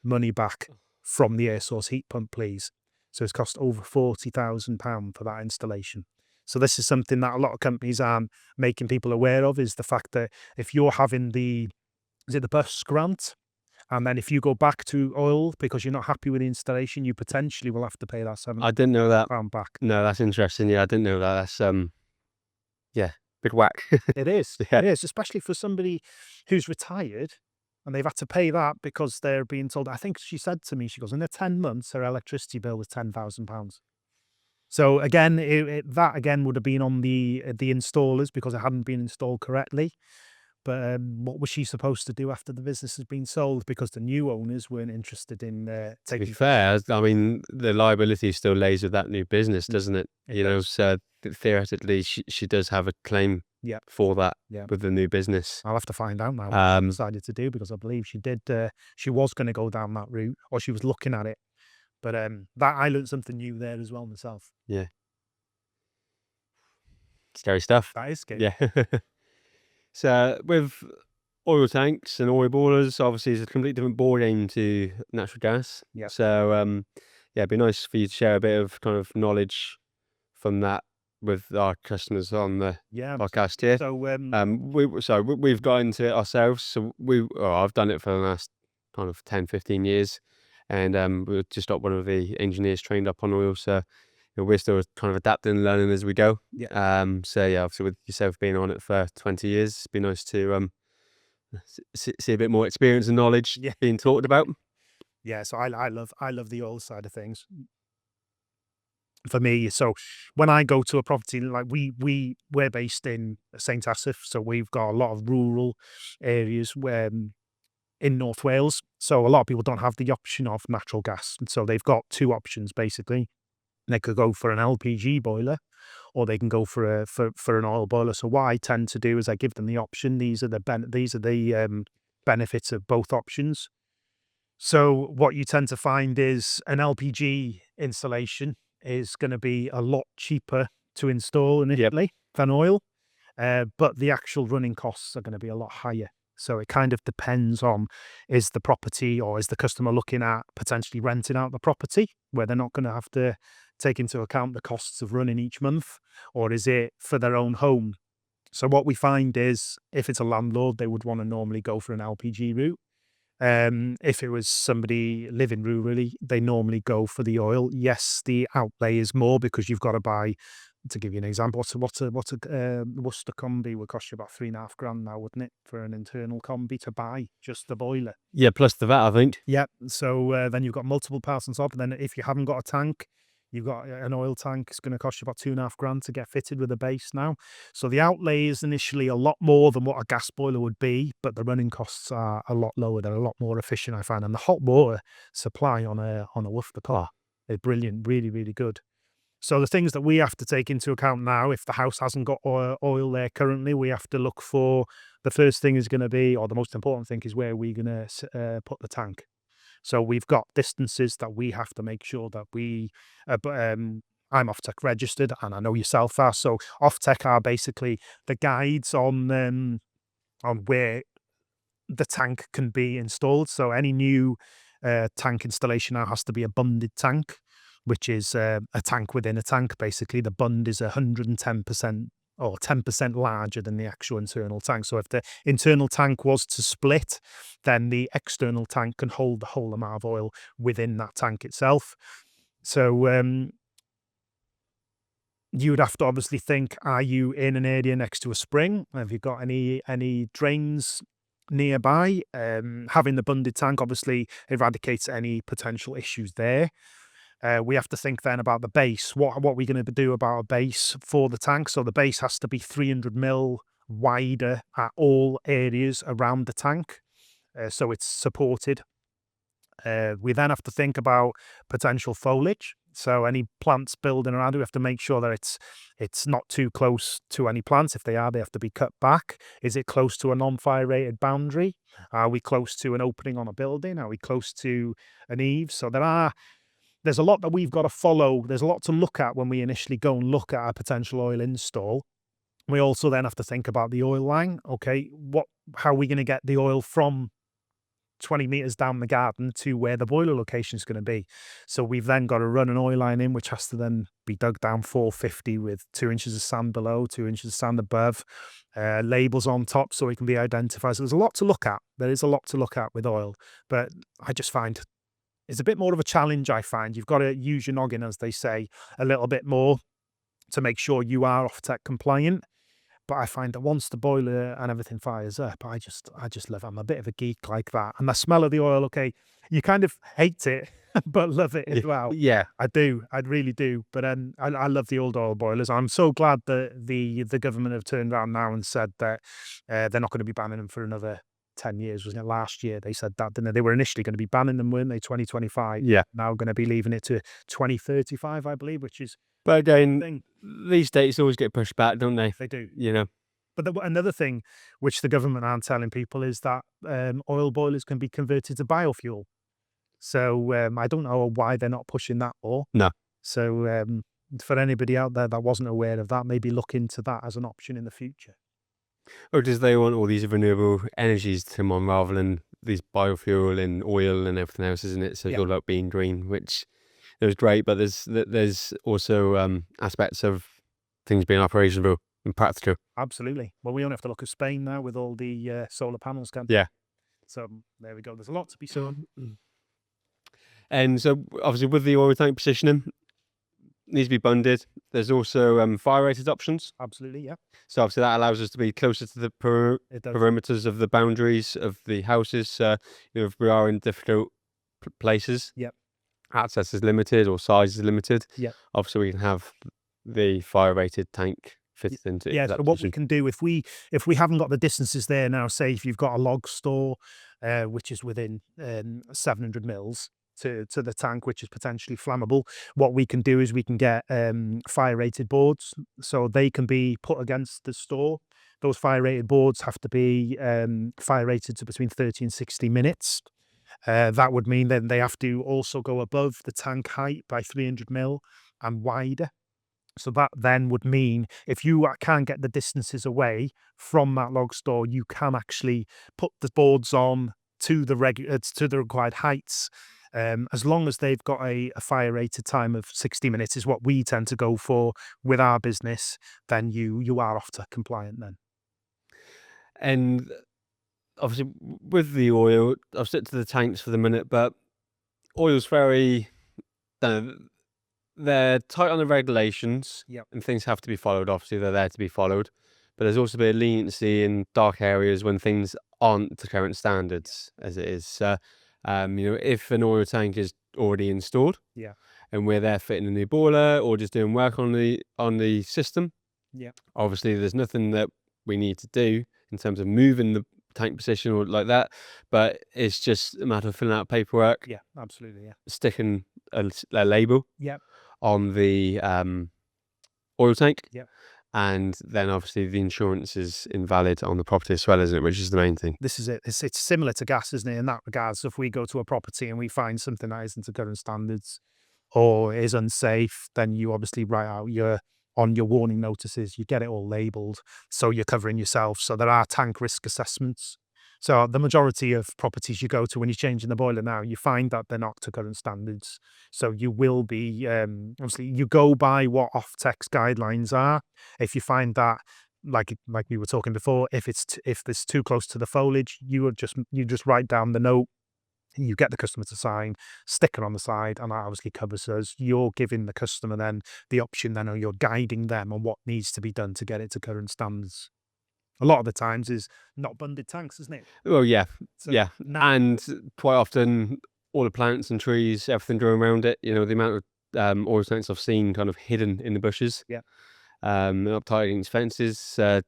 money back from the air source heat pump, please. So it's cost over £40,000 for that installation. So this is something that a lot of companies aren't making people aware of, is the fact that if you're having the bus grant, and then if you go back to oil because you're not happy with the installation, you potentially will have to pay that I didn't know that. £7 back. No, that's interesting. Yeah, I didn't know that. That's yeah, big whack. It is. Yeah. It is, especially for somebody who's retired and they've had to pay that because they're being told. I think she said to me, she goes, in the 10 months, her electricity bill was £10,000. So again, that again would have been on the installers because it hadn't been installed correctly. But what was she supposed to do after the business has been sold? Because the new owners weren't interested in To be taking. fair, I mean, the liability still lays with that new business, doesn't it? It does. So theoretically, she does have a claim Yeah. for that Yeah. with the new business. I'll have to find out now what she Um, decided to do, because I believe she did. She was going to go down that route, or she was looking at it. But that I learned something new there as well myself. yeah, scary stuff. That is scary. Yeah. So with oil tanks and oil boilers, obviously, it's a completely different ball game to natural gas. Yeah. So yeah, it'd be nice for you to share a bit of kind of knowledge from that with our customers on the Yeah. podcast here. So We've got into it ourselves. So I've done it for the last kind of 10, 15 years, and we've just got one of the engineers trained up on oil. So we're still kind of adapting and learning as we go. Yeah. So yeah, obviously with yourself being on it for 20 years, it's been nice to see a bit more experience and knowledge Yeah. being talked about. Yeah. So I love the oil side of things. For me, so when I go to a property, like we're based in St Asaph, so we've got a lot of rural areas where in North Wales. So a lot of people don't have the option of natural gas, and so they've got two options basically. They could go for an LPG boiler, or they can go for an oil boiler. So what I tend to do is I give them the option. These are the benefits of both options. So what you tend to find is an LPG installation is going to be a lot cheaper to install Yep. initially than oil, but the actual running costs are going to be a lot higher. So it kind of depends on, is the property or is the customer looking at potentially renting out the property where they're not going to have to take into account the costs of running each month, or is it for their own home? So what we find is if it's a landlord, they would want to normally go for an LPG route. If it was somebody living rurally, they normally go for the oil. Yes, the outlay is more because you've got to buy. To give you an example, what's a Worcester combi would cost you about 3.5 grand now, wouldn't it, for an internal combi to buy just the boiler? Yeah, plus the VAT, I think. Yeah. So then you've got multiple parts on top. And then if you haven't got a tank, you've got an oil tank. It's going to cost you about 2.5 grand to get fitted with a base now. So the outlay is initially a lot more than what a gas boiler would be, but the running costs are a lot lower. They're a lot more efficient, I find. And the hot water supply on a Worcester car is brilliant, really, really good. So the things that we have to take into account now, if the house hasn't got oil there currently, we have to look for, the first thing is going to be, or the most important thing is, where we're going to put the tank. So we've got distances that we have to make sure that we, I'm Offtech registered, and I know yourself are. So Offtech are basically the guides on where the tank can be installed. So any new tank installation now has to be a bunded tank, which is a tank within a tank. Basically, the bund is 110% or 10% larger than the actual internal tank. So if the internal tank was to split, then the external tank can hold the whole amount of oil within that tank itself. So you would have to obviously think, are you in an area next to a spring? Have you got any drains nearby? Having the bunded tank obviously eradicates any potential issues there. We have to think then about the base. What are we going to do about a base for the tank? So the base has to be 300 mil wider at all areas around the tank, so it's supported. We then have to think about potential foliage. So any plants building around it, we have to make sure that it's not too close to any plants. If they are, they have to be cut back. Is it close to a non-fire rated boundary? Are we close to an opening on a building? Are we close to an eave? So there's a lot that we've got to follow. There's a lot to look at when we initially go and look at a potential oil install. We also then have to think about the oil line. Okay, how are we going to get the oil from 20 meters down the garden to where the boiler location is going to be? So we've then got to run an oil line in, which has to then be dug down 450 with 2 inches of sand below, 2 inches of sand above, labels on top so it can be identified. So there's a lot to look at. There is a lot to look at with oil, but I just find it's a bit more of a challenge. I find you've got to use your noggin, as they say, a little bit more to make sure you are Offtech compliant. But I find that once the boiler and everything fires up, I just love it. I'm a bit of a geek like that. And the smell of the oil, okay, you kind of hate it, but love it as well. Yeah. I do. I really do. But I love the old oil boilers. I'm so glad that the government have turned around now and said that they're not going to be banning them for another 10 years. Wasn't it last year they said that, didn't they? They were initially going to be banning them, weren't they? 2025. Yeah. Now going to be leaving it to 2035, I believe, which is But again, thing. these dates always get pushed back, don't they? They do. You know. But another thing which the government aren't telling people is that oil boilers can be converted to biofuel. So I don't know why they're not pushing that more. No. So for anybody out there that wasn't aware of that, maybe look into that as an option in the future. Or does they want all these renewable energies to come on rather than these biofuel and oil and everything else, isn't it? So it's Yeah. all about being green, which is great, but there's also aspects of things being operational and practical. Absolutely. Well, we only have to look at Spain now with all the solar panels. Yeah. So there we go. There's a lot to be said. And so obviously with the oil tank positioning, needs to be bunded. There's also fire rated options. Absolutely, yeah. So obviously that allows us to be closer to the It does. perimeters of the boundaries of the houses. If we are in difficult places, Yep. access is limited or size is limited. Yep. Obviously, we can have the fire rated tank fitted into Yeah, that so what we position. can do if we haven't got the distances there now, say if you've got a log store, which is within 700 mils to the tank, which is potentially flammable, what we can do is we can get fire rated boards, so they can be put against the store. Those fire rated boards have to be fire rated to between 30 and 60 minutes. That would mean then they have to also go above the tank height by 300 mil and wider. So that then would mean if you can get the distances away from that log store, you can actually put the boards on to the to the required heights. As long as they've got a fire rated time of 60 minutes is what we tend to go for with our business, then you are off to compliant then. And obviously, with the oil, I'll stick to the tanks for the minute, but oil's very, uh, they're tight on the regulations Yep. and things have to be followed. Obviously, they're there to be followed, but there's also a bit of leniency in dark areas when things aren't to current standards as it is. If an oil tank is already installed, Yeah. and we're there fitting a new boiler or just doing work on the system, Yeah. obviously there's nothing that we need to do in terms of moving the tank position or like that, but it's just a matter of filling out paperwork, Yeah. Absolutely. Yeah. sticking a label Yep. on the oil tank, Yep. and then obviously the insurance is invalid on the property as well, isn't it? Which is the main thing. This is it. It's similar to gas, isn't it? In that regard, so if we go to a property and we find something that isn't to current standards or is unsafe, then you obviously write out your warning notices. You get it all labelled, so you're covering yourself. So there are tank risk assessments. So the majority of properties you go to when you're changing the boiler now, you find that they're not to current standards. So you will be obviously you go by what off-text guidelines are. If you find that like we were talking before, if it's too close to the foliage, you just write down the note, you get the customer to sign, stick it on the side, and that obviously covers us. You're giving the customer then the option then, or you're guiding them on what needs to be done to get it to current standards. A lot of the times is not bunded tanks, isn't it? Well, yeah, So yeah, now, and quite often all the plants and trees, everything growing around it. The amount of oil tanks I've seen kind of hidden in the bushes. yeah, Up tight against fences. And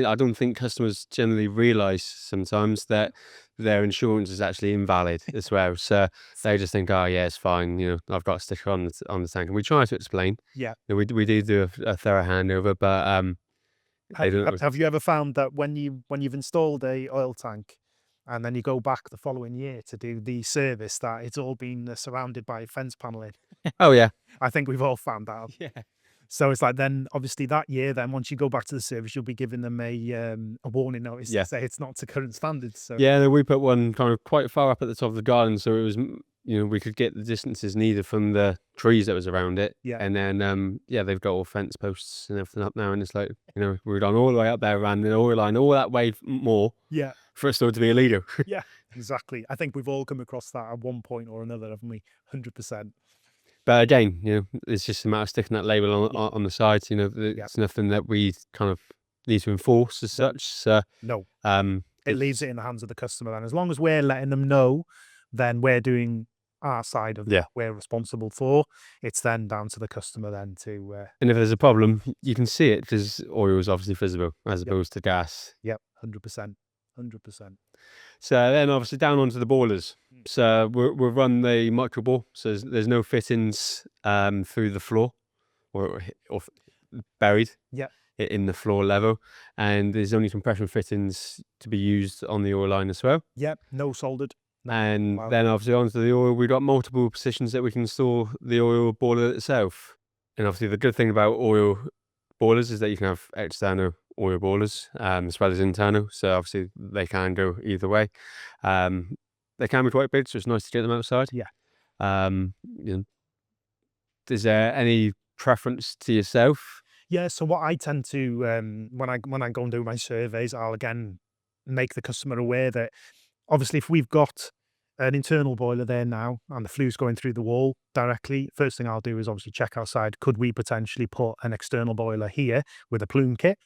I don't think customers generally realise sometimes that their insurance is actually invalid as well. So they just think, oh yeah, it's fine. I've got a sticker on the tank, and we try to explain. yeah. We do a thorough handover, but they don't. Have you ever found that when you've installed a oil tank and then you go back the following year to do the service, that it's all been surrounded by fence paneling? Oh yeah, I think we've all found that out. yeah. So it's like then obviously that year, then once you go back to the service, you'll be giving them a warning notice Yeah. to say it's not to current standards. So Yeah, we put one kind of quite far up at the top of the garden, so it was, we could get the distances needed from the trees that was around it. yeah, And then, they've got all fence posts and everything up now, and it's like, we've gone all the way up there, ran the oil line all that way more yeah, for us still to be a leader. yeah, exactly. I think we've all come across that at one point or another, haven't we? 100%. But again, it's just a matter of sticking that label on Yeah, on the sides. yeah. It's nothing that we kind of need to enforce as such. So, No, it leaves it's it in the hands of the customer. Then, as long as we're letting them know, then we're doing our side of yeah. what we're responsible for. It's then down to the customer then to And if there's a problem, you can see it because oil is obviously visible as yep, opposed to gas. yep, 100%, 100%. So then obviously down onto the boilers. So we'll run the micro bore. So there's no fittings through the floor or buried Yep, in the floor level, and there's only compression fittings to be used on the oil line as well. yep, no soldered. No, And allowed. then obviously onto the oil, we've got multiple positions that we can store the oil boiler itself. And obviously the good thing about oil boilers is that you can have external oil boilers as well as internal. So obviously they can go either way. They can be quite big, so it's nice to get them outside. Yeah. Um, you know, is there any preference to yourself? Yeah, so what I tend to when I go and do my surveys, I'll again make the customer aware that obviously if we've got an internal boiler there now, and the flue's going through the wall directly. First thing I'll do is obviously check outside. Could we potentially put an external boiler here with a plume kit?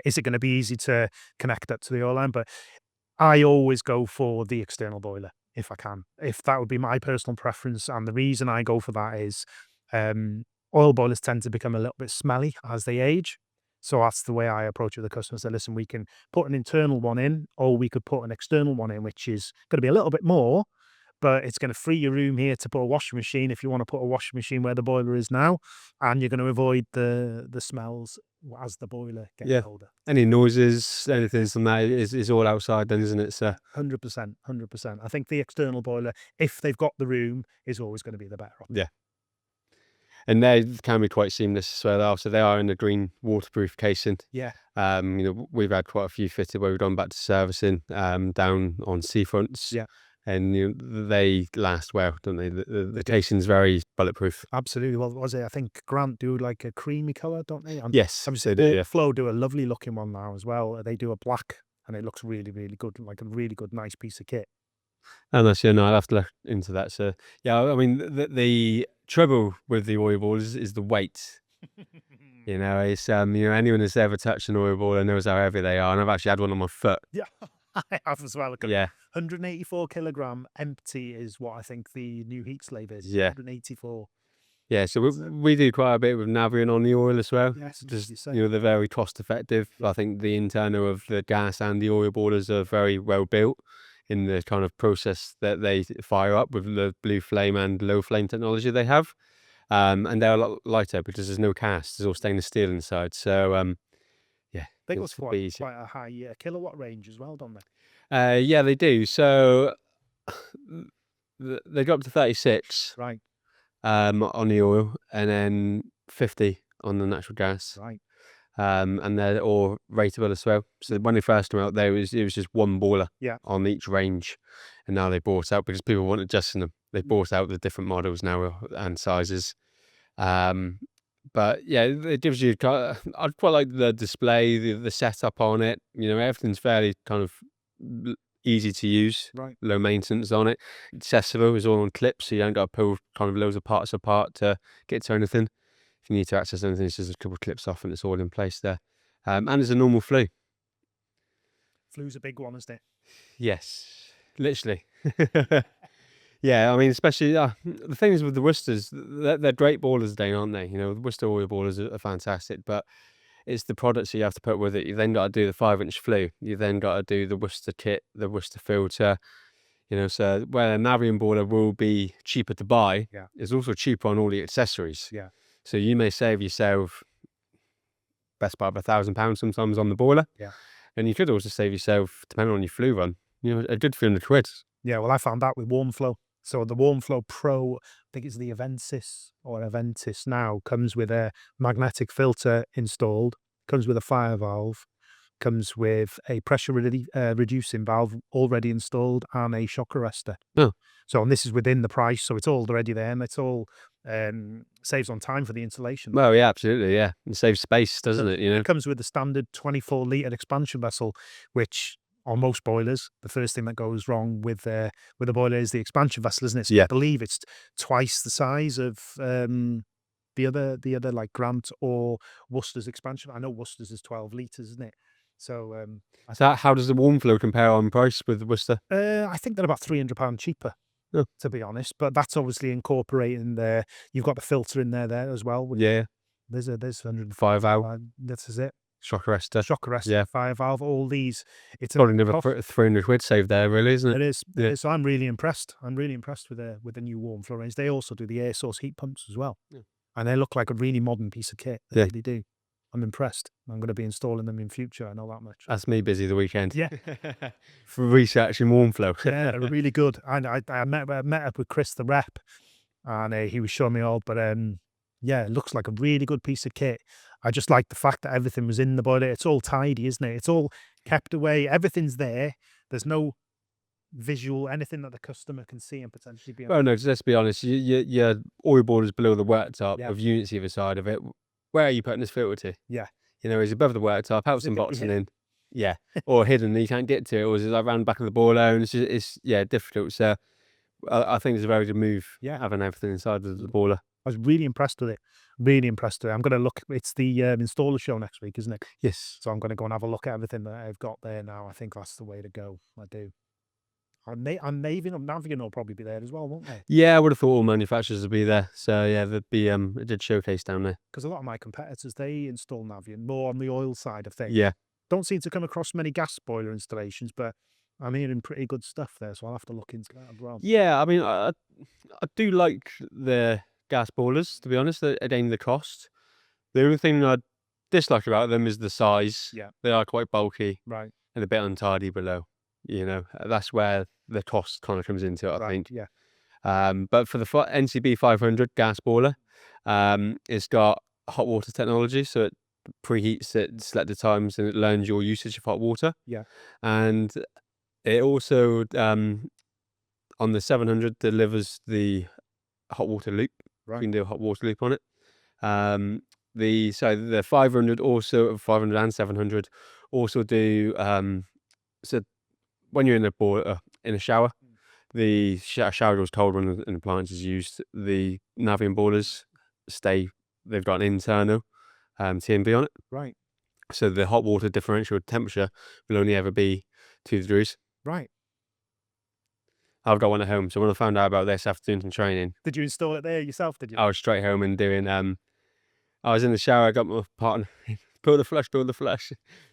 Is it going to be easy to connect up to the oil line? But I always go for the external boiler if I can. If that would be my personal preference, and the reason I go for that is oil boilers tend to become a little bit smelly as they age. So that's the way I approach it with the customers. Say, listen, we can put an internal one in, or we could put an external one in, which is going to be a little bit more, but it's going to free your room here to put a washing machine if you want to put a washing machine where the boiler is now, and you're going to avoid the smells as the boiler gets Yeah. older. Any noises, anything from that is all outside then, isn't it? So 100%, 100%. I think the external boiler, if they've got the room, is always going to be the better option. yeah. And they can be quite seamless as well. So they are in the green waterproof casing. Yeah, We've had quite a few fitted where we've gone back to servicing down on seafronts. Yeah. And they last well, don't they? The casing's very bulletproof. absolutely. Well, was it? I think Grant do like a creamy color, don't they? And Yes, obviously, they do, yeah. Flow do a lovely looking one now as well. They do a black, and it looks really, really good, like a really good, nice piece of kit. And that's no, I'll have to look into that. So yeah, I mean the trouble with the oil ball is the weight. It's anyone that's ever touched an oil ball knows how heavy they are, and I've actually had one on my foot. Yeah, I have as well. Yeah, 184 kilogram empty is what I think the new heat slave is. Yeah. 184. yeah. So we do quite a bit with Navion on the oil as well. Yes, Just you say. they're very cost effective. I think the internal of the gas and the oil boilers are very well built in the kind of process that they fire up with the blue flame and low flame technology they have. And they're a lot lighter because there's no cast. There's all stainless steel inside. So yeah, They it's got a bit quite easier. a high kilowatt range as well, don't they? Yeah, they do. So they go up to 36 Right, on the oil, and then 50 on the natural gas. right. And they're all rateable as well. So when they first came out, it was just one boiler Yeah. on each range, and now they bought out because people want adjusting them. They bought out the different models now and sizes. But yeah, it gives you. I'd quite like the display, the setup on it. Everything's fairly kind of easy to use, Right. low maintenance on it. Accessible, is all on clips, so you don't got to pull kind of loads of parts apart to get to anything. If you need to access anything, it's just a couple of clips off and it's all in place there. And there's a normal flue. Flue's a big one, isn't it? Yes, literally. Yeah, I mean, especially the thing is with the Worcesters, they're great boilers, aren't they? The Worcester oil boilers are fantastic, but it's the products that you have to put with it. You then got to do the 5-inch flue. You then got to do the Worcester kit, the Worcester filter. So where a Navion boiler will be cheaper to buy, Yeah. it's also cheaper on all the accessories. Yeah. So you may save yourself best part of £1,000 sometimes on the boiler. Yeah. And you could also save yourself, depending on your flue run, a good 300 quid. Yeah, well, I found that with Warm Flow. So the Warm Flow Pro, I think it's the Aventis now, comes with a magnetic filter installed, comes with a fire valve, comes with a pressure reducing valve already installed, and a shock arrestor. Oh. So, and this is within the price, so it's all already there, and it's all saves on time for the installation. Well, yeah, absolutely, yeah. It saves space, doesn't it? It comes with the standard 24-litre expansion vessel, which on most boilers, the first thing that goes wrong with a boiler is the expansion vessel, isn't it? So Yeah. I believe it's twice the size of the other like Grant or Worcester's expansion. I know Worcester's is 12 litres, isn't it? So So how does the warm flow compare on price with the Worcester? I think they're about £300 cheaper. Oh. To be honest, but that's obviously incorporating you've got the filter in there as well. Yeah. There's 105. 5 out. This is it. Shock arrestor. Shock arrestor, Yeah. fire valve, all these. It's Probably another cost. 300 quid saved there, really, isn't it? It is. Yeah. So I'm really impressed. I'm really impressed with the new Warm Flow range. They also do the air source heat pumps as well, Yeah. and they look like a really modern piece of kit. They Yeah. really do. I'm impressed. I'm going to be installing them in future. I know that much. That's me busy the weekend. Yeah. For researching warm flow. Yeah, they're really good. And I met up with Chris, the rep, and he was showing me all. But yeah, it looks like a really good piece of kit. I just like the fact that everything was in the boiler. It's all tidy, isn't it? It's all kept away. Everything's there. There's no visual, anything that the customer can see and potentially be. Well, no, 'cause let's be honest. Your oil board is below the worktop Yeah. of units either side of it. Where are you putting this filter to? Yeah. It's above the worktop. Helps Is it them gonna be boxing hit? in. Yeah, or hidden and you can't get to it, or is it like around the back of the boiler and it's difficult. So I think it's a very good move Yeah. having everything inside of the boiler. I was really impressed with it. Really impressed with it. I'm gonna look it's the, installer show next week, isn't it? Yes. So I'm gonna go and have a look at everything that I've got there now. I think that's the way to go. I do. And Navian will probably be there as well, won't they? Yeah, I would have thought all manufacturers would be there. So yeah, there'd be a good showcase down there. Because a lot of my competitors, they install Navian more on the oil side of things. Yeah. Don't seem to come across many gas boiler installations, but I'm hearing pretty good stuff there, so I'll have to look into that as well. Yeah, I mean, I do like the gas boilers, to be honest, at the cost. The only thing I dislike about them is the size. Yeah. They are quite bulky Right. and a bit untidy below. That's where the cost kind of comes into it, I Right. think. Yeah. But for the NCB 500 gas boiler, it's got hot water technology, so it preheats at selected times and it learns your usage of hot water. Yeah. And it also, on the 700, delivers the hot water loop. You Right. can do a hot water loop on it. The 500 also 500 and 700 also do so when you're in a boiler in a shower, the shower door's cold when an appliance is used. The Navian boilers they've got an internal TMB on it, Right. so the hot water differential temperature will only ever be 2 degrees. Right. I've got one at home, so when I found out about this after doing some training, Did you install it there yourself, did you? I was straight home and doing I was in the shower, I got my partner, pull the flush.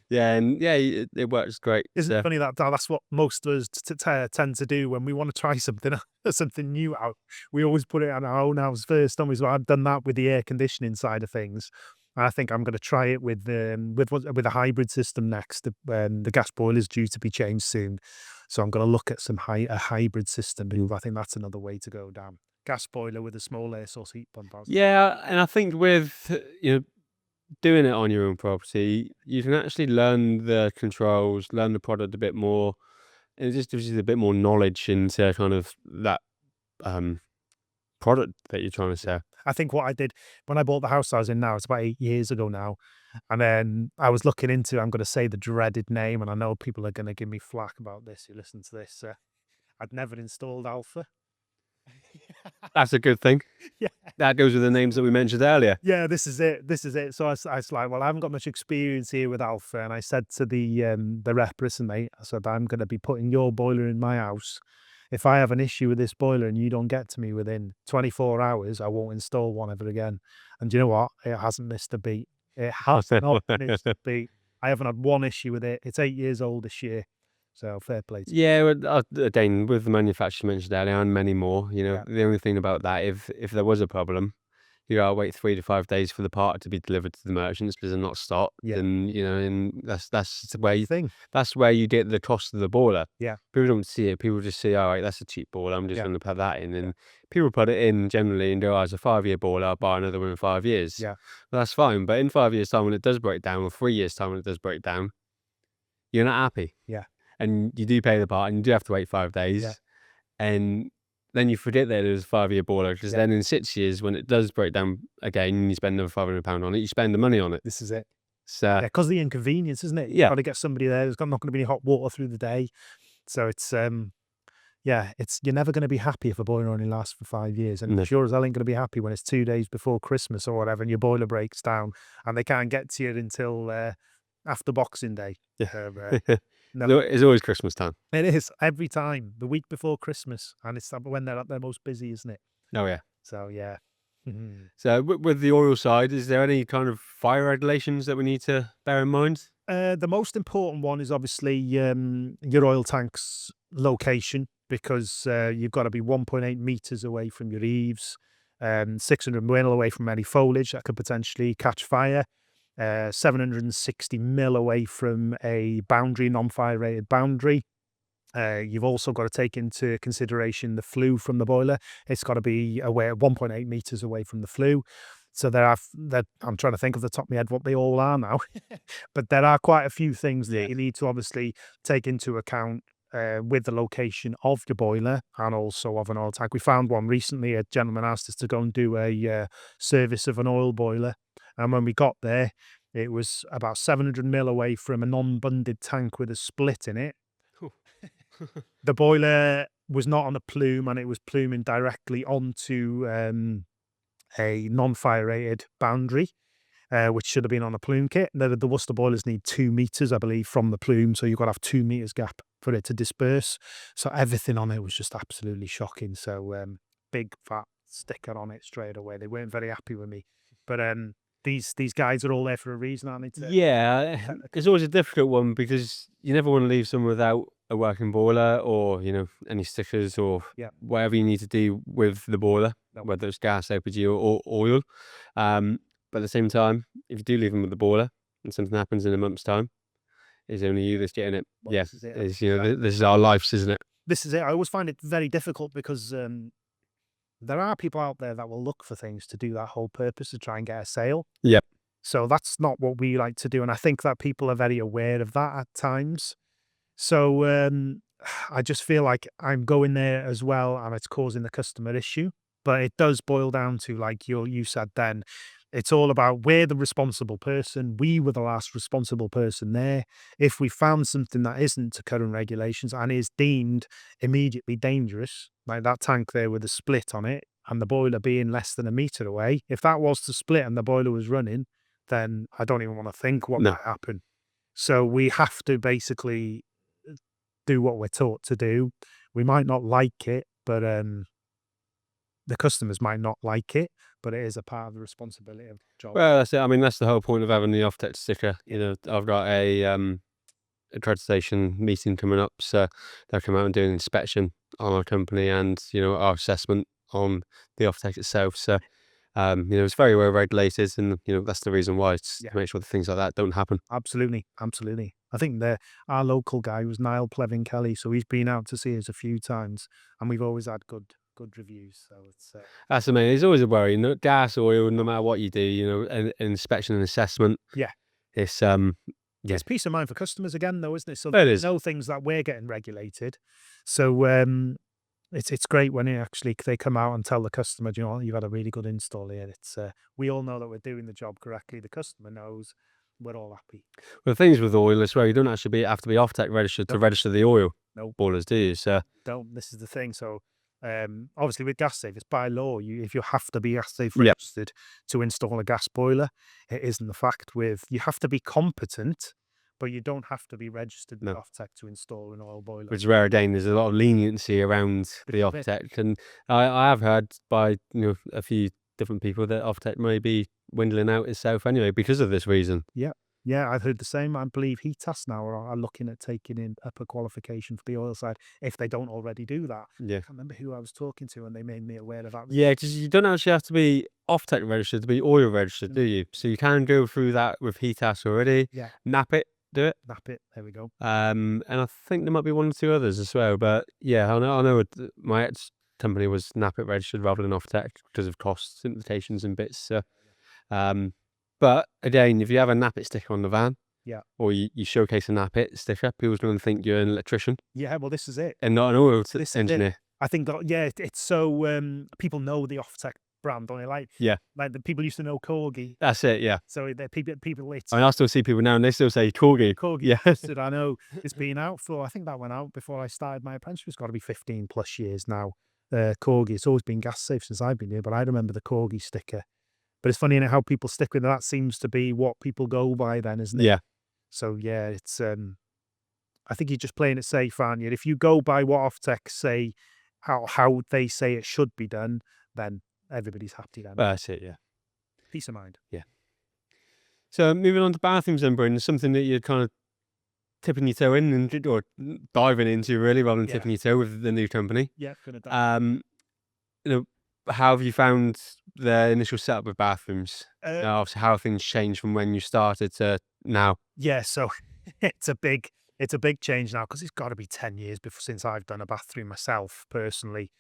Yeah, and yeah, it works great. Isn't it So funny that that's what most of us tend to do when we want to try something something new out. We always put it on our own house first, don't we? So I've done that with the air conditioning side of things. I think I'm going to try it with with a hybrid system next. The gas boiler is due to be changed soon, so I'm going to look at a hybrid system because I think that's another way to go down. Gas boiler with a small air source heat pump. yeah, and I think with doing it on your own property, you can actually learn the controls, learn the product a bit more, and it just gives you a bit more knowledge into kind of that um, product that you're trying to sell. I think what I did when I bought the house I was in now, it's about 8 years ago now, and then I was looking into, I'm gonna say the dreaded name, and I know people are gonna give me flack about this who listen to this, I'd never installed Alpha. That's a good thing. Yeah. That goes with the names that we mentioned earlier. Yeah, this is it. So I was like, "Well, I haven't got much experience here with Alpha," and I said to the rep, "Listen, mate," I said, "I'm gonna be putting your boiler in my house. If I have an issue with this boiler and you don't get to me within 24 hours, I won't install one ever again." And do you know what? It hasn't missed a beat. It has not missed a beat. I haven't had one issue with it. It's 8 years old this year, so fair play to Yeah, well, again, with the manufacturer mentioned earlier and many more, yeah, the only thing about that, if there was a problem, you gotta wait 3 to 5 days for the part to be delivered to the merchants because they're not stocked, yeah. and and that's It's a where big thing. you get the cost of the boiler. Yeah, People don't see it. People just see, all right, that's a cheap boiler. I'm just yeah, going to put that in, yeah, and people put it in generally and go, oh, it's a 5-year boiler. I'll buy another one in 5 years. yeah, Well, that's fine, but in 5 years' time when it does break down, or 3 years' time when it does break down, you're not happy, yeah, and you do pay the part, and you do have to wait 5 yeah, days, and then you forget that it was a 5-year boiler because yeah. then in 6 years when it does break down again, and you spend another £500 on it, you spend the money on it. This is it. So Yeah, 'cause the inconvenience, isn't it? You've yeah, gotta get somebody there. There's not gonna be any hot water through the day. So it's, yeah, it's you're never gonna be happy if a boiler only lasts for 5 years, and no, sure as hell ain't gonna be happy when it's 2 days before Christmas or whatever, and your boiler breaks down, and they can't get to you until, after Boxing Day. yeah. So, no, It's always Christmas time. it is every time, the week before Christmas, and it's when they're at their most busy, isn't it? Oh yeah. So, yeah. Mhm. So with the oil side, is there any kind of fire regulations that we need to bear in mind? The most important one is obviously your oil tank's location because you've got to be 1.8 meters away from your eaves, 600 mil away from any foliage that could potentially catch fire, 760 mil away from a boundary, non-fire rated boundary. You've also got to take into consideration the flue from the boiler. It's got to be away 1.8 meters away from the flue. So I'm trying to think off the top of my head what they all are now, but there are quite a few things that Yeah. you need to obviously take into account with the location of your boiler and also of an oil tank. We found one recently. A gentleman asked us to go and do a service of an oil boiler, and when we got there, It was about 700 mil away from a non-bunded tank with a split in it. Cool. The boiler was not on a plume, and it was pluming directly onto a non-fire rated boundary, which should have been on a plume kit. The Worcester boilers need 2 meters, I believe, from the plume, so you've got to have 2 meters gap for it to disperse. So everything on it was just absolutely shocking. So big fat sticker on it straight away. They weren't very happy with me, but these guys are all there for a reason, aren't they? Yeah, it's always a difficult one because you never want to leave someone without a working boiler or, any stickers or Yeah. whatever you need to do with the boiler, No. whether it's gas, LPG or oil. But at the same time, if you do leave them with the boiler and something happens in a month's time, it's only you that's getting it. Well, Yeah, this is it. this is our lives, isn't it? This is it. I always find it very difficult because there are people out there that will look for things to do that whole purpose to try and get a sale. Yep. So that's not what we like to do, and I think that people are very aware of that at times. So I just feel like I'm going there as well, and it's causing the customer issue. But it does boil down to, like you said then, it's all about we're the responsible person. We were the last responsible person there. If we found something that isn't to current regulations and is deemed immediately dangerous, like that tank there with a split on it and the boiler being less than a meter away, if that was to split and the boiler was running, then I don't even want to think what No. might happen. So we have to basically do what we're taught to do. We might not like it, but the customers might not like it, but it is a part of the responsibility of the job. Well, that's it. I mean, that's the whole point of having the Offtech sticker. I've got a accreditation meeting coming up, so they'll come out and do an inspection on our company and our assessment on the Offtech itself. So it's very well regulated, and that's the reason why, it's to make sure that things like that don't happen. Absolutely, absolutely. I think our local guy was Niall Plevin Kelly, so he's been out to see us a few times, and we've always had good reviews. So it's That's the main. It's always a worry. Gas, oil, no matter what you do, an inspection and assessment. Yeah. It's it's peace of mind for customers again, though, isn't it? So It they is. know things that we're getting regulated. So it's great when they come out and tell the customer, you know what, you've had a really good install here. It's we all know that we're doing the job correctly. The customer knows. We're all happy. Well, the things with oil as well, you don't actually have to be Offtech registered to register the oil boilers, do you? So don't. This is the thing. So obviously with gas safe, it's by law. If you have to be gas safe Yep. registered to install a gas boiler, it isn't the fact with you have to be competent, but you don't have to be registered with Offtech to install an oil boiler. Which is where, again, there's a lot of leniency around the Offtech, and I have heard by a few different people that Offtech may be dwindling out itself anyway because of this reason. Yeah, I've heard the same. I believe HETAS now are looking at taking in upper qualification for the oil side if they don't already do that. Yeah. I can't remember who I was talking to and they made me aware of that. Yeah, because you don't actually have to be Offtech registered to be oil registered, do you? So you can go through that with HETAS already. Yeah. Nap it, do it. Nap it. There we go. And I think there might be one or two others as well. But yeah, I know my ex company was Nap it registered rather than Offtech because of costs, implications and bits. So, but again, if you have a Nap it sticker on the van, or you showcase a Nap it sticker, people's going to think you're an electrician. Yeah, well, this is it. And not an oil engineer. I think that, it's so people know the Offtech brand, don't they? Like the people used to know Corgi. That's it, yeah. So people it's I still see people now and they still say Corgi. Yeah. I know it's been out for, I think that went out before I started my apprenticeship. It's got to be 15 plus years now. Corgi, it's always been gas safe since I've been here, but I remember the Corgi sticker. But it's funny how people stick with that. Seems to be what people go by then, isn't it? Yeah. So yeah, it's I think you're just playing it safe, aren't you? If you go by what Offtech say, how they say it should be done, then everybody's happy then. That's it, yeah. Peace of mind. Yeah. So moving on to bathrooms then, Bryn, something that you're kind of tipping your toe in or diving into really rather than tipping your toe with the new company. Yeah, gonna dive. How have you found the initial setup with bathrooms? Obviously, how have things changed from when you started to now? Yeah, so it's a big change now because it's got to be 10 years since I've done a bathroom myself personally.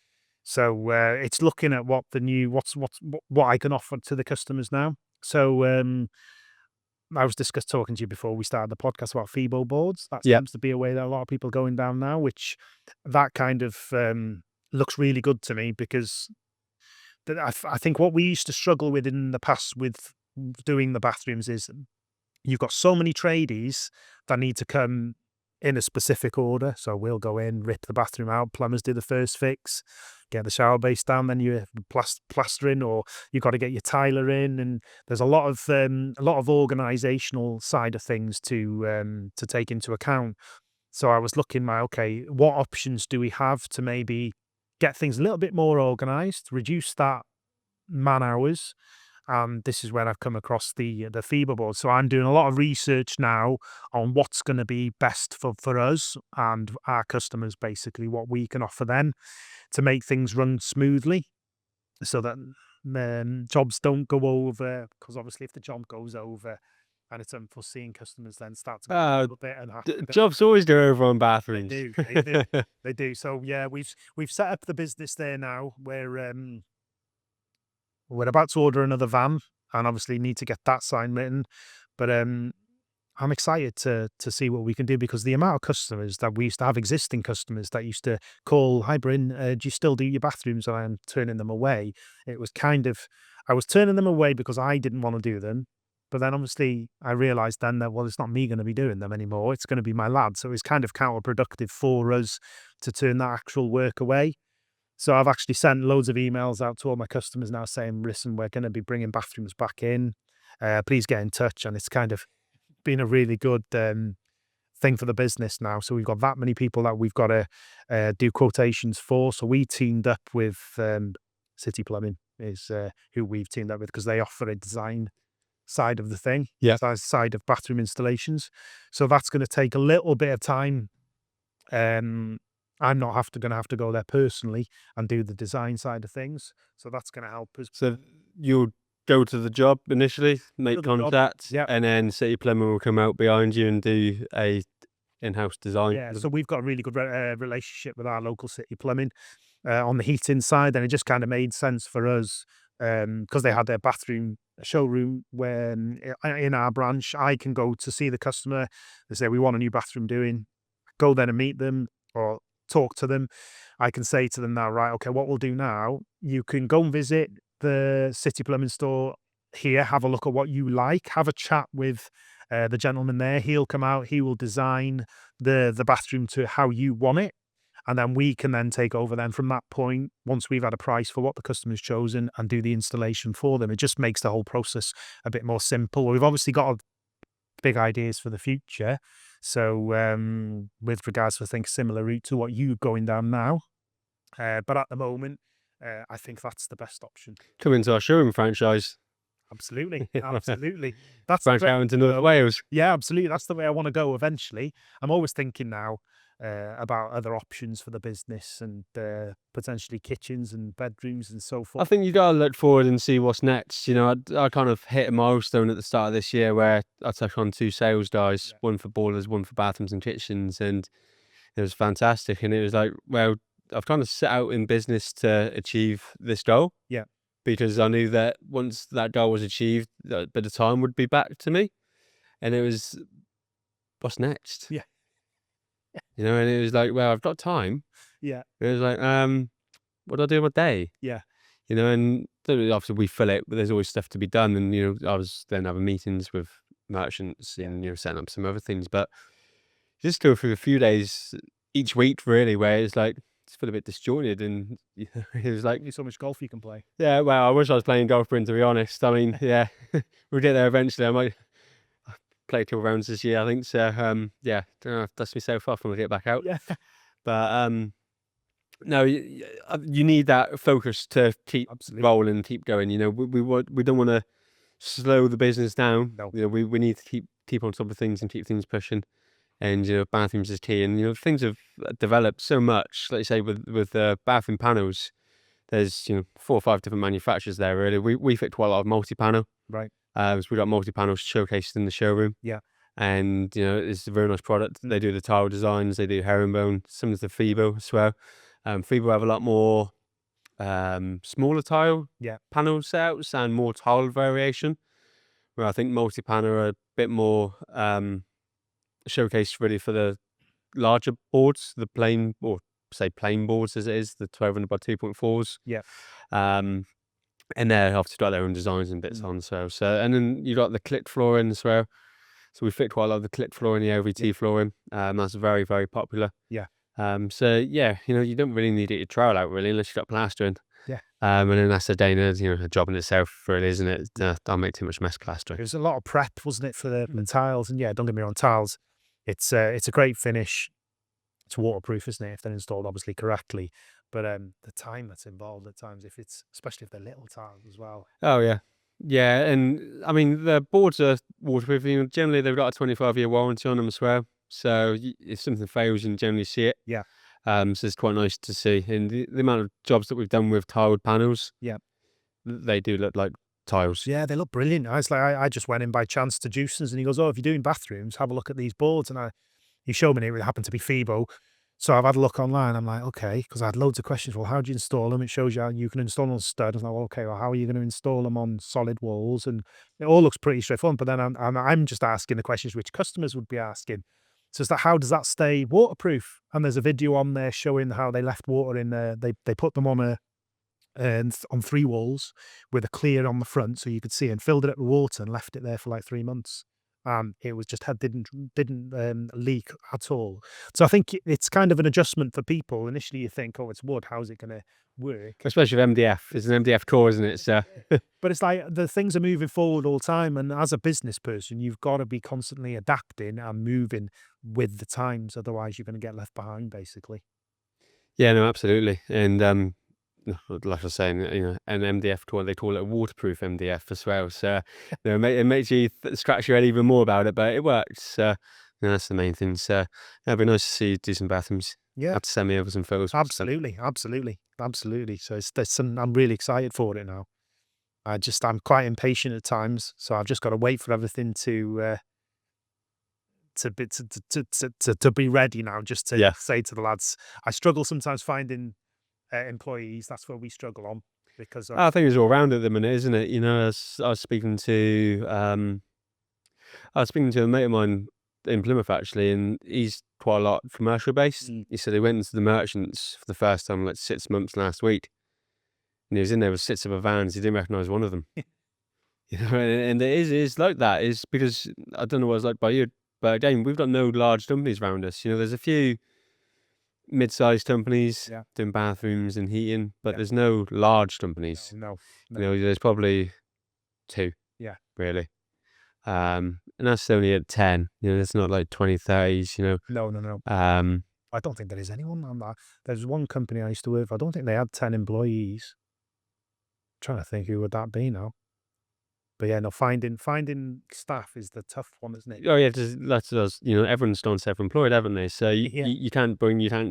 So it's looking at what I can offer to the customers now. So I was talking to you before we started the podcast about FIBO boards. That seems to be a way that a lot of people are going down now, which that kind of looks really good to me because I think what we used to struggle with in the past with doing the bathrooms is you've got so many tradies that need to come in a specific order. So we'll go in, rip the bathroom out, plumbers do the first fix, get the shower base down, then you have plastering, or you've got to get your tiler in, and there's a lot of organizational side of things to take into account. So I was looking like, okay, what options do we have to maybe get things a little bit more organized, reduce that man hours, and this is when I've come across the fever board. So I'm doing a lot of research now on what's going to be best for us and our customers, basically what we can offer them to make things run smoothly, so that jobs don't go over. Because obviously, if the job goes over and it's unforeseen, customers then start to get a Uh, little bit unhappy. Jobs always go over on They bathrooms. do, they do, they do. So yeah, we've set up the business there now. We're about to order another van, and obviously need to get that sign written. But I'm excited to see what we can do, because the amount of customers that we used to have, existing customers that used to call, "Hi, Bryn, do you still do your bathrooms?" And I'm turning them away. It was kind of, I was turning them away because I didn't want to do them. But then obviously I realized then that, well, it's not me going to be doing them anymore. It's going to be my lad. So it's kind of counterproductive for us to turn that actual work away. So I've actually sent loads of emails out to all my customers now saying, listen, we're going to be bringing bathrooms back in. Please get in touch. And it's kind of been a really good thing for the business now. So we've got that many people that we've got to do quotations for. So we teamed up with City Plumbing is who we've teamed up with, because they offer a design side of the thing, Yeah. side of bathroom installations. So that's going to take a little bit of time. I'm not going to have to go there personally and do the design side of things. So that's going to help us. So you'll go to the job initially, make the job, contact, yeah. and then City Plumber will come out behind you and do a in-house design. Yeah, so we've got a really good relationship with our local City Plumbing on the heating side, and it just kind of made sense for us because they had their bathroom showroom when in our branch. I can go to see the customer. They say we want a new bathroom doing. Go there and meet them or talk to them. I can say to them now, right, okay, what we'll do now, you can go and visit the City Plumbing store here, have a look at what you like, have a chat with the gentleman there. He'll come out, he will design the bathroom to how you want it. And then we can then take over then from that point, once we've had a price for what the customer's chosen, and do the installation for them. It just makes the whole process a bit more simple. We've obviously got big ideas for the future. So with regards to, I think, similar route to what you're going down now. But at the moment, I think that's the best option. Come into our showroom franchise. Absolutely. Absolutely. That's Branch the way out into I wanna North go. Wales. Yeah, absolutely. That's the way I want to go eventually. I'm always thinking now about other options for the business, and potentially kitchens and bedrooms and so I forth. think you gotta look forward and see what's next. You know, I kind of hit a milestone at the start of this year where I took on 2 sales guys, Yeah. one for boilers, one for bathrooms and kitchens, and it was fantastic. And it was like, well, I've kind of set out in business to achieve this goal. Yeah. Because I knew that once that goal was achieved, a bit of time would be back to me. And it was, what's next? Yeah. You know, and it was like, well, I've got time. Yeah. It was like, what do I do in my day? Yeah. You know, and obviously we fill it, but there's always stuff to be done. And, you know, I was then having meetings with merchants and, you know, setting up some other things. But just go through a few days each week, really, where it's like, it's feel a bit disjointed. And you know, it was like, Only so much golf you can play. yeah, well, I wish I was playing golf, Bryn, to be honest. I mean, yeah, we'll get there eventually. I might play 2 rounds this year, I think. So, yeah, don't know if dust myself off when I get back out. Yeah. But no, you need that focus to keep Absolutely. rolling, keep going. You know, we don't want to slow the business down. No. You know, we need to keep on top of things and keep things pushing. And you know, bathrooms is key. And you know, things have developed so much. Like you say, with bathroom panels, there's, you know, 4 or 5 different manufacturers there. Really, we fit quite a lot of multi-panel. Right. So we got multi-panels showcased in the showroom. Yeah. And you know, it's a very nice product. They do the tile designs, they do herringbone, some of the Fibo as well. Fibo have a lot more smaller tile Yeah. panel setouts and more tile variation, where I think multi-panel are a bit more showcased really for the larger boards, the plain, or say plain boards as it is, the 1200 by 2.4s. Yeah. And they're obviously got their own designs and bits on. So and then you got the click flooring as well. So we fit quite a lot of the clip flooring, the OVT flooring. That's very, very popular. Yeah. So yeah, you don't really need it to trial out really unless you've got plastering. Yeah. And then that's a Dana, a job in itself, really, isn't it? Don't make too much mess plastering. It was a lot of prep, wasn't it, for the tiles? And yeah, don't get me wrong, tiles. It's a great finish. It's waterproof, isn't it? If they're installed obviously correctly. But the time that's involved at times, especially if they're little tiles as well. Oh yeah, yeah, and I mean the boards are waterproof. Generally they've got a 25-year warranty on them as well. So if something fails, you can generally see it. Yeah. So it's quite nice to see. And the amount of jobs that we've done with tiled panels, Yeah. they do look like tiles. Yeah, they look brilliant. I just went in by chance to Juice's and he goes, "Oh, if you're doing bathrooms, have a look at these boards." And he showed me, and it happened to be Fibo. So I've had a look online. I'm like, okay, because I had loads of questions. Well, how do you install them? It shows you how you can install on stud. I was like, well, okay, well, how are you going to install them on solid walls? And it all looks pretty straightforward. But then I'm just asking the questions which customers would be asking. So it's that, how does that stay waterproof? And there's a video on there showing how they left water in there. They put them on on 3 walls with a clear on the front so you could see, and filled it up with water and left it there for like 3 months. It was just didn't leak at all. So I think it's kind of an adjustment for people. Initially, you think, "Oh, it's wood. How's it going to work?" Especially with MDF. It's an MDF core, isn't it? So But it's like the things are moving forward all the time, and as a business person, you've got to be constantly adapting and moving with the times. Otherwise, you're going to get left behind, basically. yeah, no, absolutely. And like I was saying, an MDF core, they call it a waterproof MDF as well. So it makes you scratch your head even more about it, but it works. So that's the main thing. So it'd be nice to see you do some bathrooms. Yeah, Have to send me over some photos. absolutely, absolutely, absolutely. So there's some. I'm really excited for it now. I'm quite impatient at times, so I've just got to wait for everything to be ready now. Just to Yeah. say to the lads, I struggle sometimes finding employees. That's where we struggle on, because I think it's all round at the minute, isn't it? I was speaking to a mate of mine in Plymouth actually, and he's quite a lot commercial based. He said he went into the merchants for the first time like 6 months last week, and he was in there with 6 other vans. He didn't recognise one of them. And it is like that. Is because I don't know what it's like by you, but again, we've got no large companies around us. There's a few mid-sized companies Yeah. doing bathrooms and heating, but Yeah. there's no large companies. no. There's probably 2. Yeah. Really. And that's only at 10. It's not like 20, 30s. No. I don't think there is anyone on that. There's one company I used to work for. I don't think they had 10 employees. Trying to think who would that be now. But yeah, no, finding staff is the tough one, isn't it? Oh yeah, that's us. Everyone's gone self-employed, haven't they? So you can't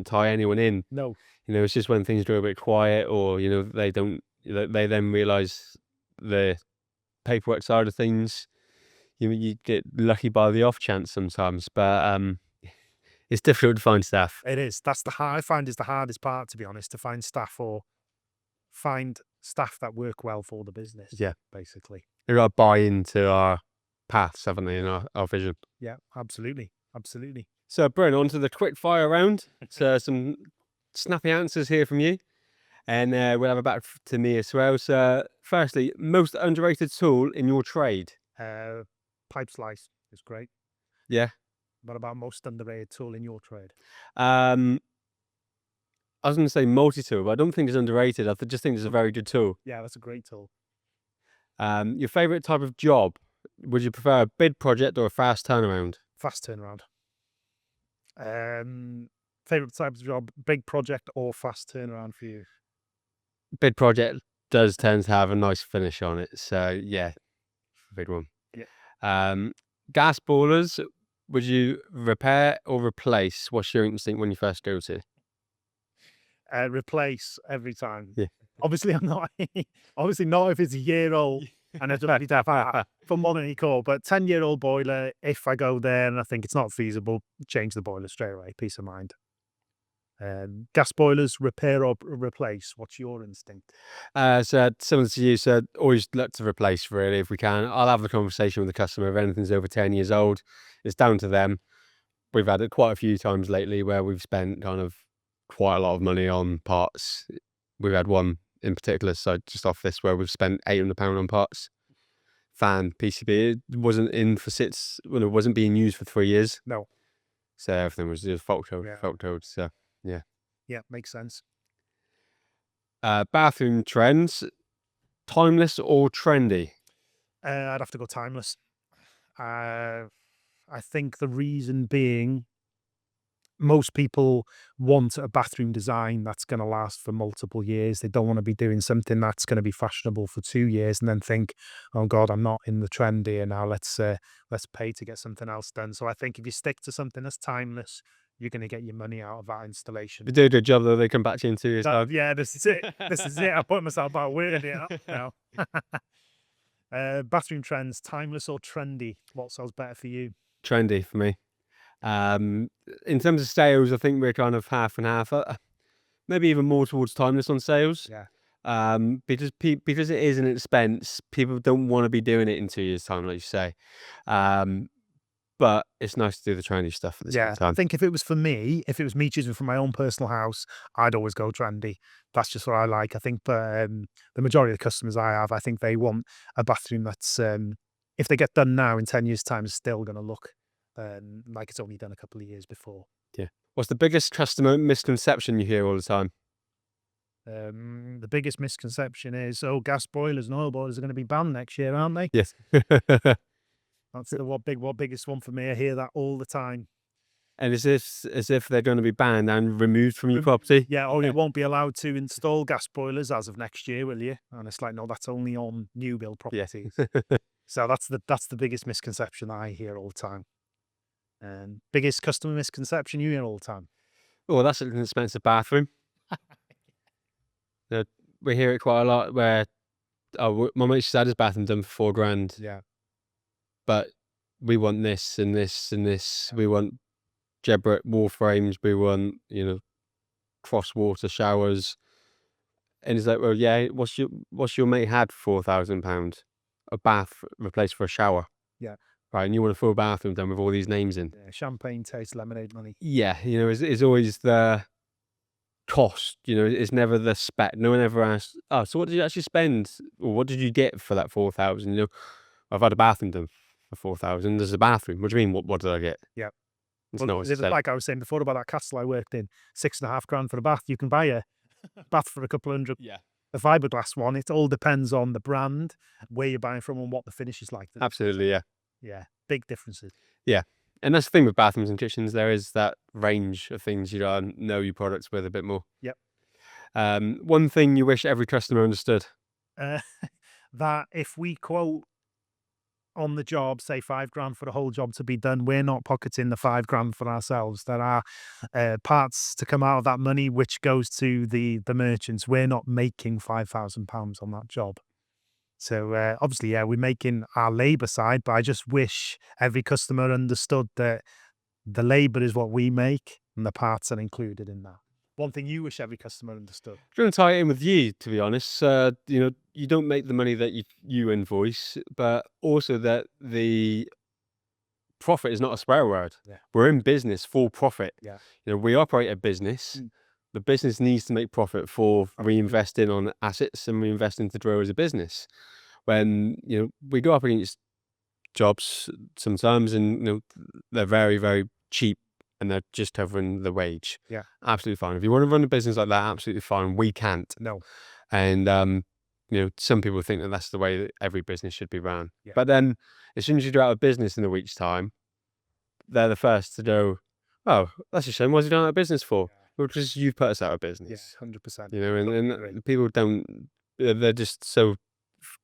tie anyone in. No. It's just when things go a bit quiet, or they don't. They then realise the paperwork side of things. You get lucky by the off chance sometimes, but it's difficult to find staff. It is. That's I find is the hardest part, to be honest, to find staff, or find staff that work well for the business. Yeah. Basically. They've got to buy into our paths, haven't they, in our vision. Yeah, absolutely. Absolutely. So, Bryn, on to the quick fire round. So, some snappy answers here from you. And we'll have a back to me as well. So, firstly, most underrated tool in your trade? Pipe slice is great. Yeah. What about most underrated tool in your trade? I was going to say multi-tool, but I don't think it's underrated. I just think it's a very good tool. Yeah, that's a great tool. Your favourite type of job? Would you prefer a bid project or a fast turnaround? Fast turnaround. Favorite type of job, big project or fast turnaround for you? Bid project does tend to have a nice finish on it. So, yeah, big one. Yeah. Gas boilers, would you repair or replace? What's your instinct when you first go to? Replace every time. Yeah. Obviously, I'm not. Obviously, not if it's a year old and it's already for money call. But 10-year-old boiler, if I go there and I think it's not feasible, change the boiler straight away. Peace of mind. Gas boilers, repair or replace. What's your instinct? So similar to you, so always look to replace really if we can. I'll have the conversation with the customer if anything's over 10 years old. It's down to them. We've had it quite a few times lately where we've spent kind of quite a lot of money on parts. We've had one in particular, so just off this, where we've spent £800 on parts fan PCB. It wasn't in for well, it wasn't being used for 3 years. No. So everything was just fault code, Yeah. fault code. So yeah. Yeah, makes sense. Bathroom trends, timeless or trendy? I'd have to go timeless. I think the reason being, most people want a bathroom design that's going to last for multiple years. They don't want to be doing something that's going to be fashionable for 2 years and then think, "Oh God, I'm not in the trend here now. Let's pay to get something else done." So I think if you stick to something that's timeless, you're going to get your money out of that installation. If you do a good job, though, they come back to you in 2 years' time. Yeah, this is it. This is it. I put myself out weird here now. Bathroom trends, timeless or trendy? What sells better for you? Trendy for me. In terms of sales, I think we're kind of half and half. Maybe even more towards timeless on sales. Yeah. Because it is an expense, people don't want to be doing it in 2 years' time, like you say. But it's nice to do the trendy stuff at the same Yeah, I time. think if it was me choosing from my own personal house, I'd always go trendy. That's just what I like. I think the majority of the customers I have, I think they want a bathroom that's, if they get done now, in 10 years' time, is still going to look like it's only done a couple of years before. Yeah. What's the biggest customer misconception you hear all the time? The biggest misconception is, oh, gas boilers and oil boilers are going to be banned next year, aren't they? Yes. That's the biggest one for me. I hear that all the time. And is this as if they're going to be banned and removed from your Rem- property? Yeah, or you won't be allowed to install gas boilers as of next year, will you? And it's like, no, that's only on new build Yes. properties. So that's the biggest misconception I hear all the time. And biggest customer misconception you hear all the time. Oh, that's an expensive bathroom. We hear it quite a lot where, oh, my mate's had his bathroom done for 4 grand, Yeah. but we want this and this and this. We want Jebrick wall frames. We want, cross water showers. And he's like, well, yeah, what's your mate had for £4,000? A bath replaced for a shower. Yeah. Right. And you want a full bathroom done with all these names in. Yeah, champagne tastes lemonade money. Yeah. It's always the cost, it's never the spec. No one ever asks, oh, so what did you actually spend? Or what did you get for that 4,000? I've had a bathroom done for 4,000. There's a bathroom. What do you mean? What did I get? Yeah. It's Well, not what it said. like I was saying before about that castle I worked in, 6.5 grand for a bath. You can buy a bath for a couple hundred. Yeah. The fiberglass one, it all depends on the brand, where you're buying from, and what the finish is like. Absolutely. Yeah. Yeah, big differences. Yeah. And that's the thing with bathrooms and kitchens. There is that range of things you gotta know your products with a bit more. Yep. One thing you wish every customer understood. Uh, that if we quote on the job, say 5 grand for the whole job to be done, we're not pocketing the 5 grand for ourselves. There are parts to come out of that money, which goes to the merchants. We're not making £5,000 on that job. So obviously, yeah, we're making our labour side, but I just wish every customer understood that the labour is what we make and the parts are included in that. One thing you wish every customer understood. I'm trying to tie it in with you, to be honest. You don't make the money that you invoice, but also that the profit is not a swear word. Yeah. We're in business for profit. Yeah. We operate a business. The business needs to make profit for reinvesting on assets and reinvesting to grow as a business. When we go up against jobs sometimes, and they're very, very cheap, and they're just covering the wage. Yeah. Absolutely fine. If you want to run a business like that, absolutely fine. We can't. No. And some people think that that's the way that every business should be run. Yeah. But then, as soon as you go out of business in a week's time, they're the first to go, "Oh, that's a shame. What's he done out of business for?" Well, because you've put us out of Yeah, business. 100%. And people don't. They're just so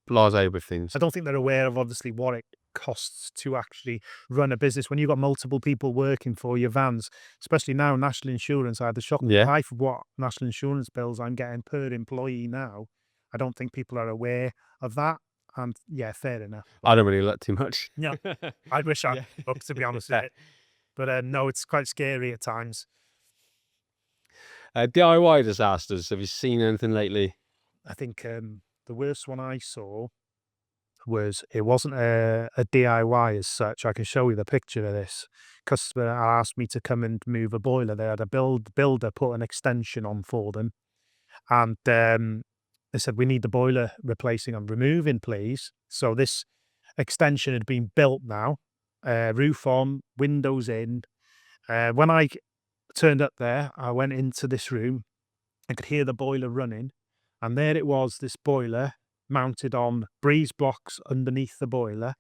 blasé with things. I don't think they're aware of obviously what it costs to actually run a business when you've got multiple people working for your vans, especially now national insurance. I had the shock of Yeah. life of what national insurance bills I'm getting per employee now. I don't think people are aware of that. And yeah, fair enough. I don't really look too much. Yeah, I wish I Yeah. looked, to be honest with you. But no, it's quite scary at times. DIY disasters. Have you seen anything lately? I think the worst one I saw was, it wasn't a DIY as such. I can show you the picture of this. Customer asked me to come and move a boiler. They had a builder put an extension on for them, and they said, "We need the boiler replacing and removing, please." So this extension had been built now, roof on, windows in. When I turned up there, I went into this room. I could hear the boiler running, and there it was, this boiler mounted on breeze blocks underneath the boiler,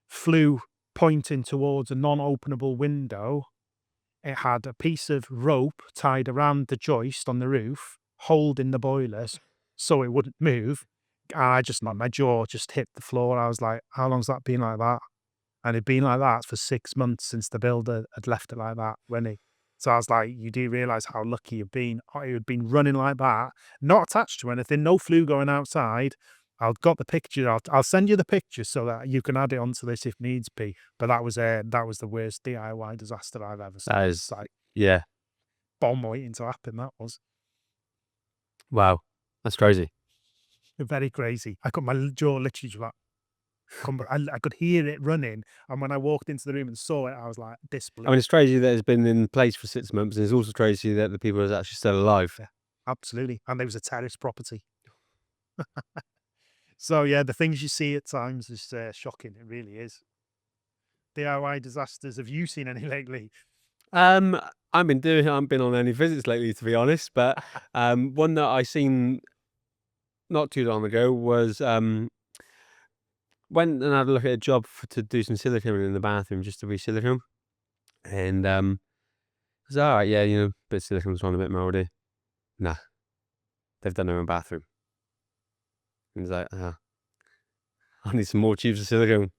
flue pointing towards a non-openable window. It had a piece of rope tied around the joist on the roof, holding the boilers so it wouldn't move. My jaw just hit the floor. I was like, how long's that been like that? And it'd been like that for 6 months since the builder had left it like that, running. So I was like, you do realise how lucky you've been. It had been running like that, not attached to anything, no flue going outside. I've got the picture. I'll send you the picture so that you can add it onto this if needs be. But that was the worst DIY disaster I've ever seen. That It's is, like yeah, bomb waiting to happen. That was wow, that's crazy. very crazy. I got my jaw literally just like, I could hear it running, and when I walked into the room and saw it, I was like, I disbelief. mean, it's crazy that it's been in place for 6 months, and it's also crazy that the people are actually still alive. Yeah, absolutely. And there was a terrace property. So yeah, the things you see at times is shocking. It really is. DIY disasters. Have you seen any lately? Um, I haven't been on any visits lately, to be honest, but one that I seen not too long ago was went and had a look at a job to do some silicone in the bathroom, just to re-silicone, and I was all right, yeah, bit of silicone's on, a bit mouldy. Nah, they've done their own bathroom. And it's like, I need some more tubes of silicone.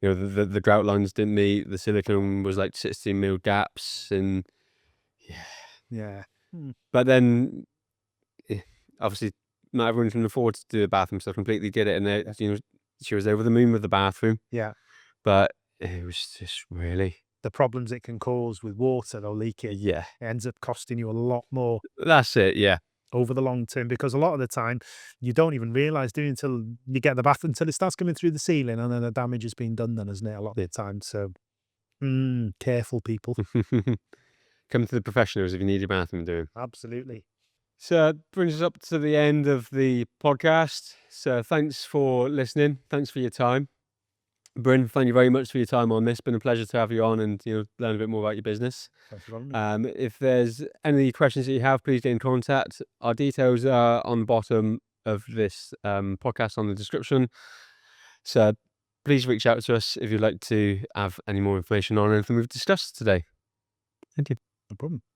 The grout lines didn't meet. The silicone was like 16 mil gaps, and yeah. Yeah. But then, obviously, not everyone can afford to do a bathroom, so I completely get it. And she was over the moon with the bathroom, Yeah. but it was just really, The problems it can cause with water or leaking, yeah, it ends up costing you a lot more that's it, yeah. over the long term, because a lot of the time you don't even realise, do you, until you get the bath, until it starts coming through the ceiling, and then the damage has been done then, isn't it, a lot of the time. So careful, people. Come to the professionals if you need your bathroom doing. Absolutely. So that brings us up to the end of the podcast. So thanks for listening. Thanks for your time. Bryn, thank you very much for your time on this. Been a pleasure to have you on and learn a bit more about your business. Thanks for having me. If there's any questions that you have, please get in contact. Our details are on the bottom of this podcast, on the description. So please reach out to us if you'd like to have any more information on anything we've discussed today. Thank you. No problem.